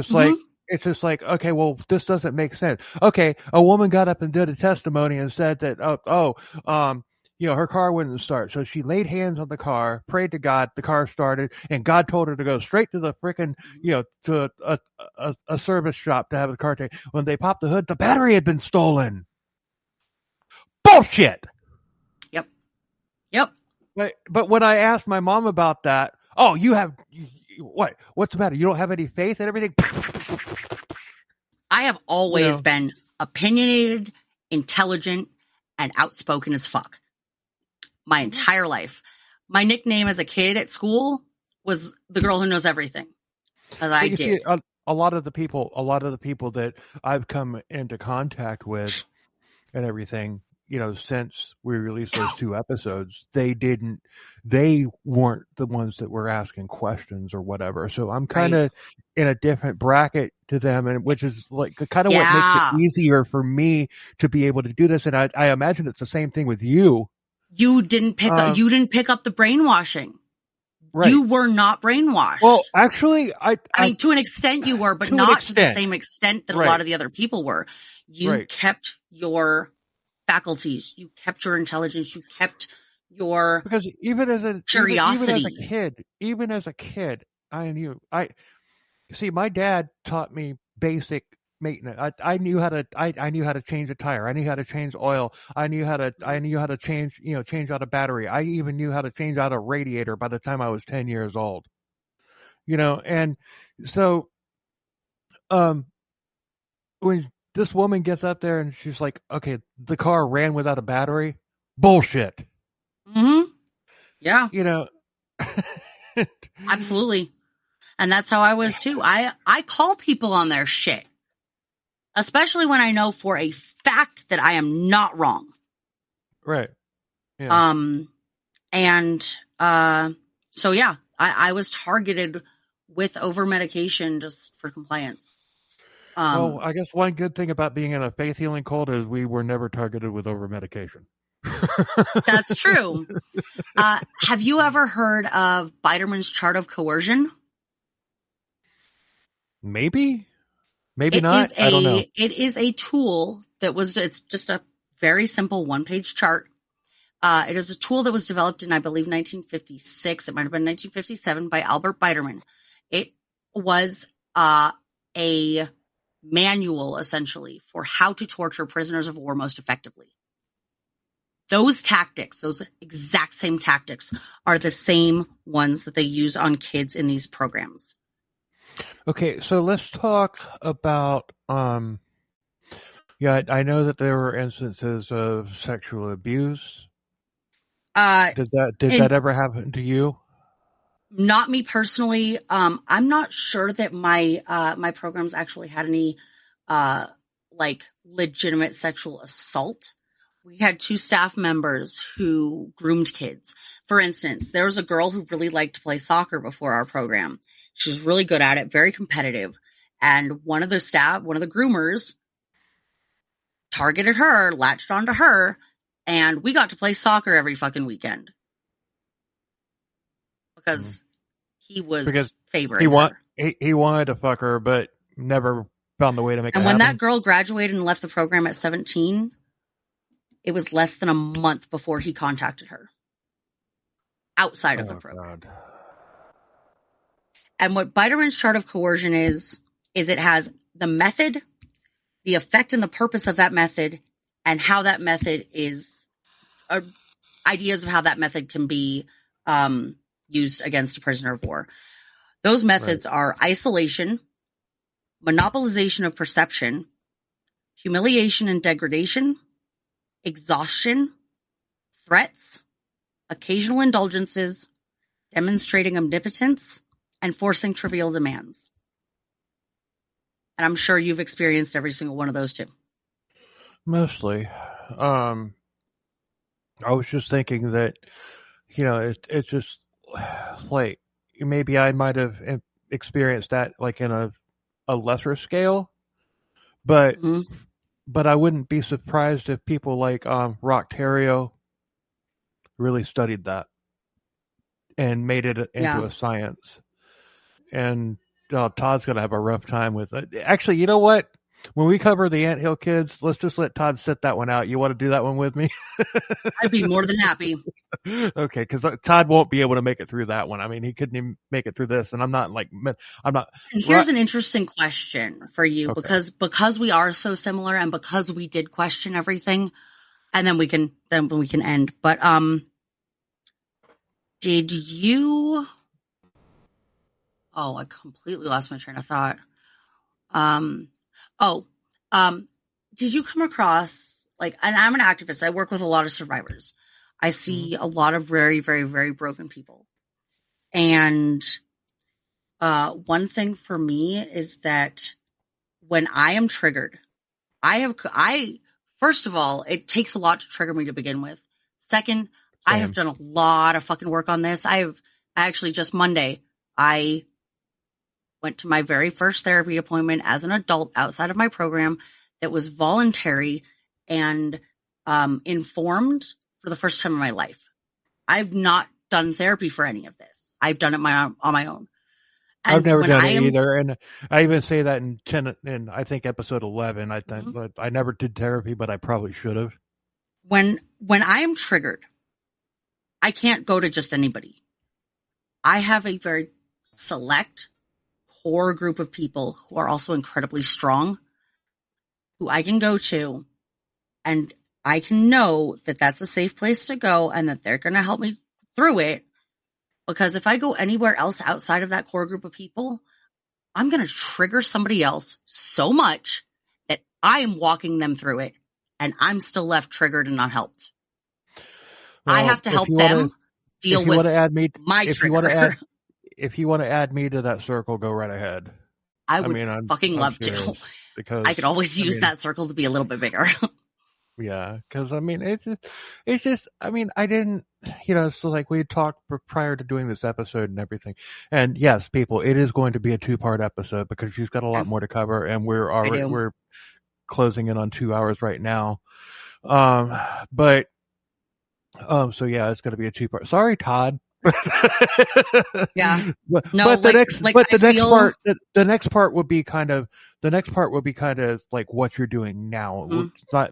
just like, okay, well, this doesn't make sense. Okay. A woman got up and did a testimony and said that, her car wouldn't start. So she laid hands on the car, prayed to God, the car started, and God told her to go straight to the frickin', to a service shop to have the car taken. When they popped the hood, the battery had been stolen. Bullshit! Yep. But when I asked my mom about that, what's the matter? You don't have any faith and everything? I have always been opinionated, intelligent, and outspoken as fuck. My entire life. My nickname as a kid at school was the girl who knows everything. As I did. See, a lot of the people that I've come into contact with and everything, since we released those 2 episodes, they weren't the ones that were asking questions or whatever. So I'm kind of in a different bracket to them, and which is like kind of what makes it easier for me to be able to do this. And I imagine it's the same thing with you. You didn't pick up the brainwashing. Right. You were not brainwashed. Well, actually, I mean, to an extent you were, but not to the same extent that a lot of the other people were. You kept your faculties. You kept your intelligence. You kept your even as a curiosity. Even as a kid, my dad taught me basic maintenance. I knew how to change a tire. I knew how to change oil. I knew how to change out a battery. I even knew how to change out a radiator by the time I was 10 years old. And so when this woman gets up there and she's like, okay, the car ran without a battery. Bullshit. Mm-hmm. Yeah. Absolutely. And that's how I was too. I call people on their shit. Especially when I know for a fact that I am not wrong. Right. Yeah. So yeah, I was targeted with over medication just for compliance. Well, I guess one good thing about being in a faith healing cult is we were never targeted with over medication. That's true. Have you ever heard of Biderman's chart of coercion? Maybe not. I don't know. It is a tool it's just a very simple 1-page chart. It is a tool that was developed in, I believe, 1956. It might have been 1957 by Albert Biderman. It was a manual, essentially, for how to torture prisoners of war most effectively. Those tactics, those exact same tactics, are the same ones that they use on kids in these programs. Okay, so let's talk about, yeah, I know that there were instances of sexual abuse. Did that ever happen to you? Not me personally. I'm not sure that my programs actually had any like legitimate sexual assault. We had 2 staff members who groomed kids. For instance, there was a girl who really liked to play soccer before our program. She was really good at it, very competitive. And one of the groomers targeted her, latched onto her, and we got to play soccer every fucking weekend. Because he was favoring her. He wanted to fuck her, but never found the way to make it happen. And when that girl graduated and left the program at 17, it was less than a month before he contacted her outside of the program. God. And what Biderman's chart of coercion is it has the method, the effect and the purpose of that method, and how that method is, ideas of how that method can be used against a prisoner of war. Those methods are isolation, monopolization of perception, humiliation and degradation, exhaustion, threats, occasional indulgences, demonstrating omnipotence, and forcing trivial demands. And I'm sure you've experienced every single one of those too. Mostly. I was just thinking that, it's just like, maybe I might have experienced that like in a lesser scale, but I wouldn't be surprised if people like Rock Terrio really studied that and made it into a science. And Todd's going to have a rough time with it. Actually, you know what? When we cover the Anthill Kids, let's just let Todd sit that one out. You want to do that one with me? I'd be more than happy. Okay, because Todd won't be able to make it through that one. I mean, he couldn't even make it through this, and I'm not. And here's an interesting question for you, because we are so similar, and because we did question everything, and then we can end. But did you? Oh, I completely lost my train of thought. Did you come across, like, and I'm an activist, I work with a lot of survivors. I see a lot of very, very, very broken people. And one thing for me is that when I am triggered, first of all, it takes a lot to trigger me to begin with. Second, I have done a lot of fucking work on this. Just Monday, I went to my very first therapy appointment as an adult outside of my program that was voluntary and informed for the first time in my life. I've not done therapy for any of this. I've done it on my own. And I've never done it either, and I even say that in I think episode 11. I never did therapy, but I probably should have. When I am triggered, I can't go to just anybody. I have a very select core group of people who are also incredibly strong, who I can go to, and I can know that that's a safe place to go and that they're going to help me through it. Because if I go anywhere else outside of that core group of people, I'm going to trigger somebody else so much that I am walking them through it and I'm still left triggered and not helped. Well, I have to help them deal with my trigger. If you want to add me to that circle, go right ahead. I would fucking love to. Because I could always use that circle to be a little bit bigger. Yeah, because it's just. I mean, I didn't. So like we talked prior to doing this episode and everything. And yes, people, it is going to be a 2-part episode because she's got a lot more to cover, and we're closing in on 2 hours right now. So yeah, it's going to be a 2-part. Sorry, Todd. Yeah. The next part would be kind of like what you're doing now. It's not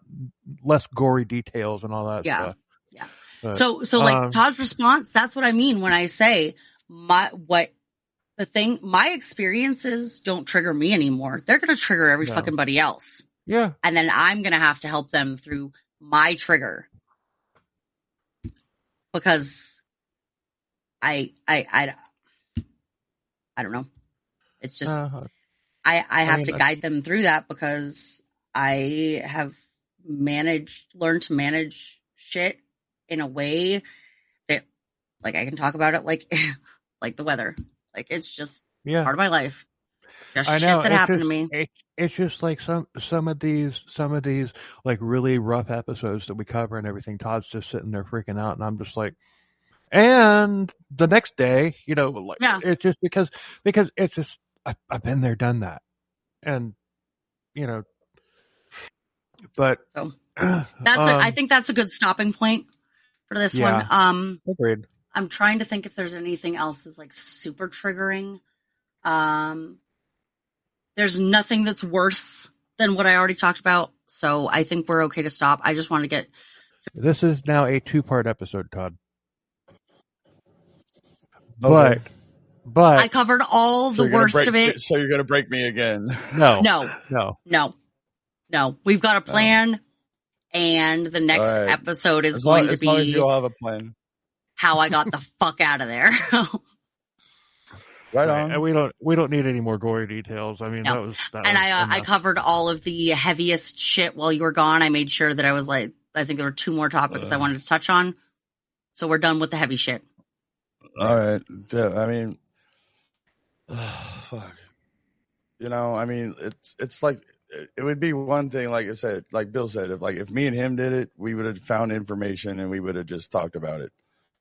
less gory details and all that stuff. Yeah. But, so like Todd's response, that's what I mean when I say what the thing, my experiences don't trigger me anymore. They're going to trigger every fucking buddy else. Yeah. And then I'm going to have to help them through my trigger. Because I don't know. It's just, I have to guide them through that because I have learned to manage shit in a way that, like, I can talk about it like, like the weather. Like, it's just part of my life. Just shit that happened to me. It's just like some of these like really rough episodes that we cover and everything. Todd's just sitting there freaking out, and I'm just like, and the next day, like, it's just because it's just I've been there, done that, and but so I think that's a good stopping point for this one. Agreed. I'm trying to think if there's anything else that's like super triggering. There's nothing that's worse than what I already talked about, so I think we're okay to stop. I just want to get. This is now a 2-part episode, Todd. Okay. But I covered all the worst of it. So you're gonna break me again? No. We've got a plan, and the next episode is going to be. As long as you'll have a plan. How I got the fuck out of there. Right on. And we don't need any more gory details. I mean, that I covered all of the heaviest shit while you were gone. I made sure that I was like, I think there were 2 more topics I wanted to touch on. So we're done with the heavy shit. All right. I mean, fuck. I mean, it's like, it would be one thing, like I said, like Bill said, if me and him did it, we would have found information and we would have just talked about it.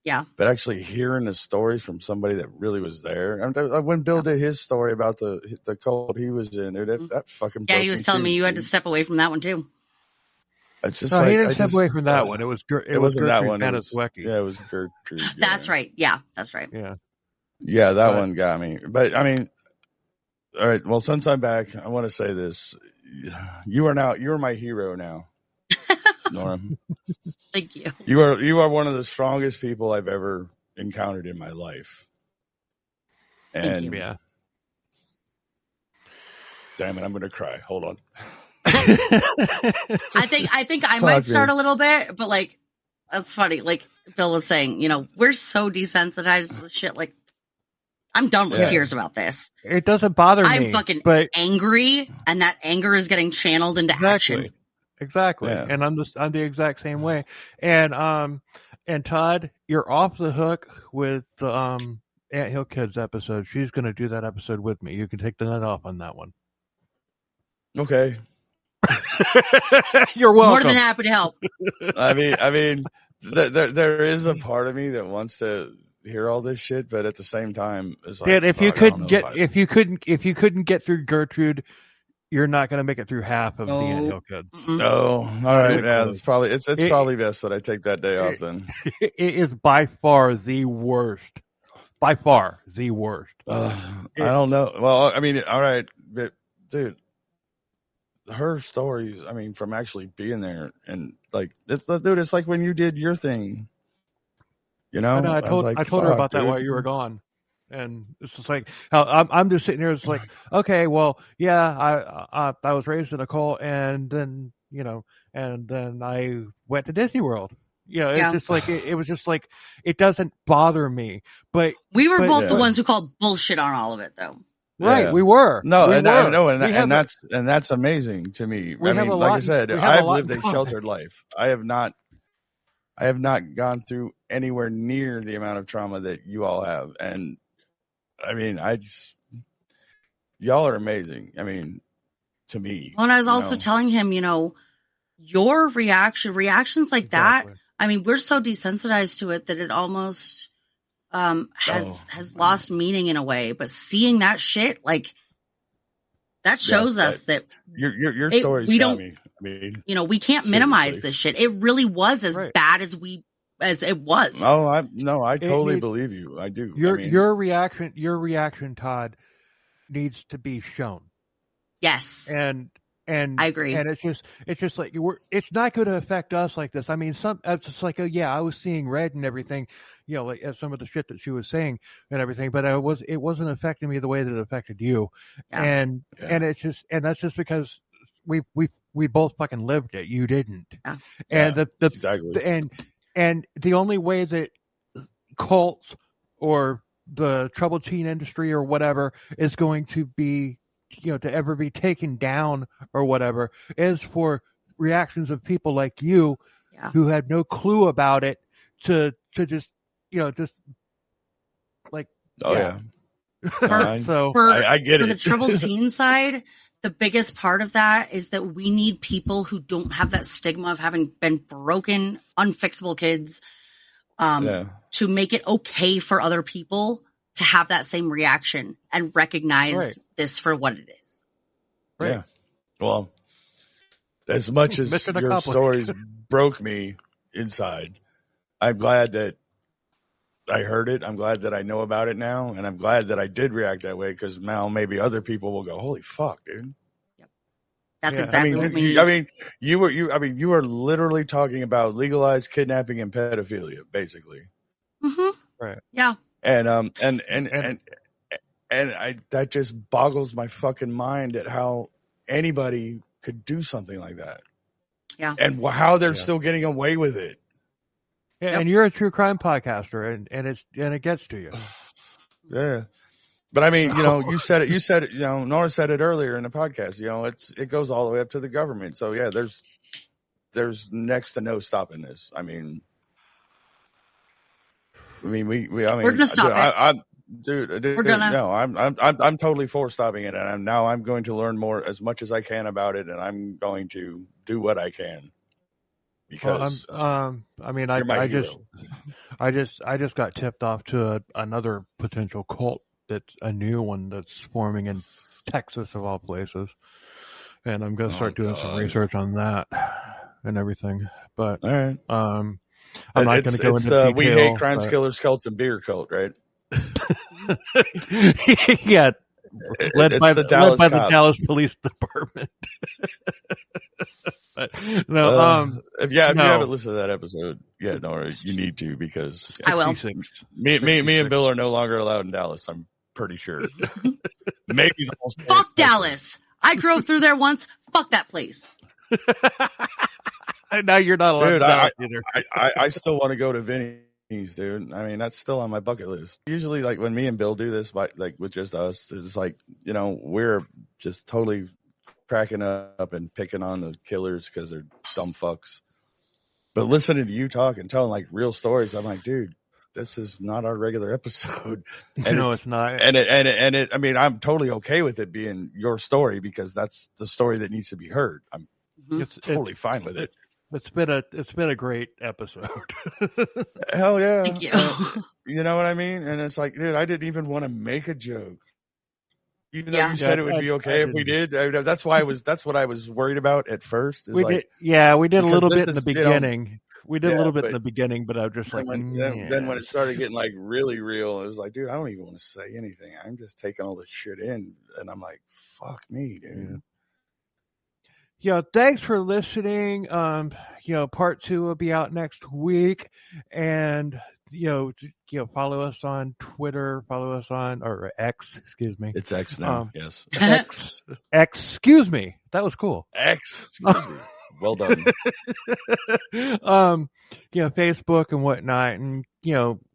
Yeah. But actually hearing the stories from somebody that really was there. When Bill did his story about the cult he was in, that fucking broke he was telling me you had to step away from that one too. It's just he didn't step away from that one. It wasn't that one. It was Gertrude. That's right. Yeah, that's right. Yeah, that one got me. But I mean, all right. Well, since I'm back, I want to say this: you're my hero now, Nora. Thank you. You are one of the strongest people I've ever encountered in my life. And damn it, I'm gonna cry. Hold on. I think I might start a little bit, but like that's funny. Like Bill was saying, we're so desensitized with shit. Like I'm done with tears about this. It doesn't bother me. I'm fucking angry, and that anger is getting channeled into action. Exactly. Yeah. And I'm the exact same way. And Todd, you're off the hook with the Ant Hill Kids episode. She's going to do that episode with me. You can take the night off on that one. Okay. You're welcome. More than happy to help. I mean, there is a part of me that wants to hear all this shit, but at the same time, it's like, if you couldn't get through Gertrude, you're not going to make it through half of the Ant Hill Kids. No, all right, yeah, it's probably best that I take that day off then. It is by far the worst. By far the worst. I don't know. Well, I mean, all right, but dude, her stories. I mean, from actually being there and like, it's like when you did your thing. I told her about that while you were gone. And it's just like how I'm just sitting here. It's like, okay, well, yeah, I was raised in a cult, and then I went to Disney World. It's just like it was just like it doesn't bother me. But we were both the ones who called bullshit on all of it, though. Right, yeah. We were. And that's amazing to me. I mean, like I said, I've lived a sheltered life. I have not gone through anywhere near the amount of trauma that you all have, and I mean, y'all are amazing. I mean, to me. Well, and I was also telling him, your reactions like that. I mean, we're so desensitized to it that it almost has lost meaning in a way. But seeing that shit, like that shows us that your stories got me. I mean, we can't minimize this shit. It really was as bad as it was. Oh, I totally believe you. I do. Your reaction, Todd, needs to be shown. Yes. And I agree. And it's just like it's not going to affect us like this. I mean, it's just like, I was seeing red and everything. like at some of the shit that she was saying and everything, but it wasn't affecting me the way that it affected you. Yeah. And that's just because we both fucking lived it. You didn't. Yeah. And Exactly. and the only way that cults or the troubled teen industry or whatever is going to be, to ever be taken down or whatever, is for reactions of people like you who had no clue about it to just, just like, I get it. For the troubled teen side, the biggest part of that is that we need people who don't have that stigma of having been broken, unfixable kids, to make it okay for other people to have that same reaction and recognize this for what it is. Right. Yeah. Well, as much as your stories broke me inside, I'm glad that I heard it. I'm glad that I know about it now, and I'm glad that I did react that way, because now maybe other people will go, "Holy fuck, dude!" Yep. That's exactly what we need. I mean, you were literally talking about legalized kidnapping and pedophilia, basically. Mm-hmm. Right. Yeah. And that just boggles my fucking mind at how anybody could do something like that. Yeah. And how they're still getting away with it. Yeah, and you're a true crime podcaster, and it gets to you. Yeah. But I mean, you said it, Nora said it earlier in the podcast, it goes all the way up to the government. So yeah, there's next to no stopping this. We're gonna stop it. We're gonna. No, I'm totally for stopping it, and I'm going to learn more as much as I can about it, and I'm going to do what I can. Because I just got tipped off to another potential cult that's a new one that's forming in Texas of all places, and I'm going to start doing some research on that and everything. But all right, I'm not going to go into detail. We hate crimes, killers, cults, and beer cult, right? Yeah, led by the Dallas Police Department. But no, if you haven't listened to that episode, Nora, you need to, because I will. Me and Bill are no longer allowed in Dallas. I'm pretty sure. Maybe the most fuck Dallas. I drove through there once. Fuck that place. Now you're not allowed either. I still want to go to Vinny's, dude. I mean, that's still on my bucket list. Usually, like when me and Bill do this, with just us, it's like, we're just totally cracking up and picking on the killers because they're dumb fucks. But listening to you talk and telling like real stories, I'm like, dude, this is not our regular episode. And it's not. And it. I mean, I'm totally okay with it being your story, because that's the story that needs to be heard. I'm totally fine with it. It's been a great episode. Hell yeah. Thank you. You know what I mean? And it's like, dude, I didn't even want to make a joke. Even though you said it would be okay if we did. That's what I was worried about at first. We did a little bit in the beginning. We did a little bit in the beginning, but I was just like, then when it started getting like really real, it was like, dude, I don't even want to say anything. I'm just taking all this shit in, and I'm like, fuck me, dude. Yeah, thanks for listening. Part 2 will be out next week, and follow us on Twitter, follow us on X, excuse me. It's X now. Yes. X, excuse me. That was cool. X, excuse me. Well done. Facebook and whatnot, and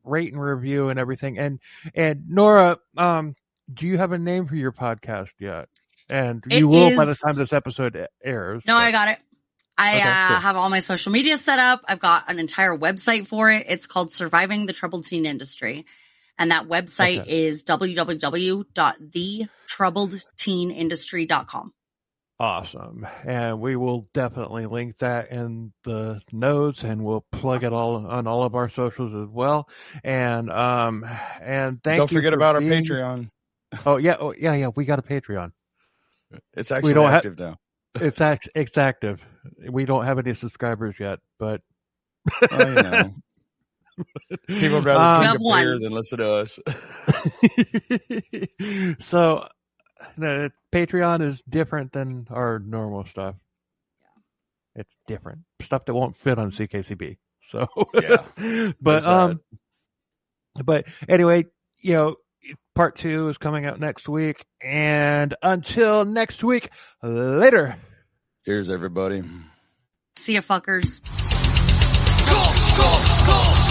rate and review and everything. And Nora, do you have a name for your podcast yet? And you will by the time this episode airs. No, I got it. I have all my social media set up. I've got an entire website for it. It's called Surviving the Troubled Teen Industry. And that website is www.thetroubledteenindustry.com. Awesome. And we will definitely link that in the notes, and we'll plug it all on all of our socials as well. And don't forget about our Patreon. Oh yeah. We got a Patreon. It's actually active now. It's active. We don't have any subscribers yet, but people would rather drink a beer than listen to us. So, Patreon is different than our normal stuff. Yeah, it's different stuff that won't fit on CKCB. So, yeah, but But anyway, part 2 is coming out next week. And until next week, later. Cheers, everybody. See ya, fuckers. Go, go, go.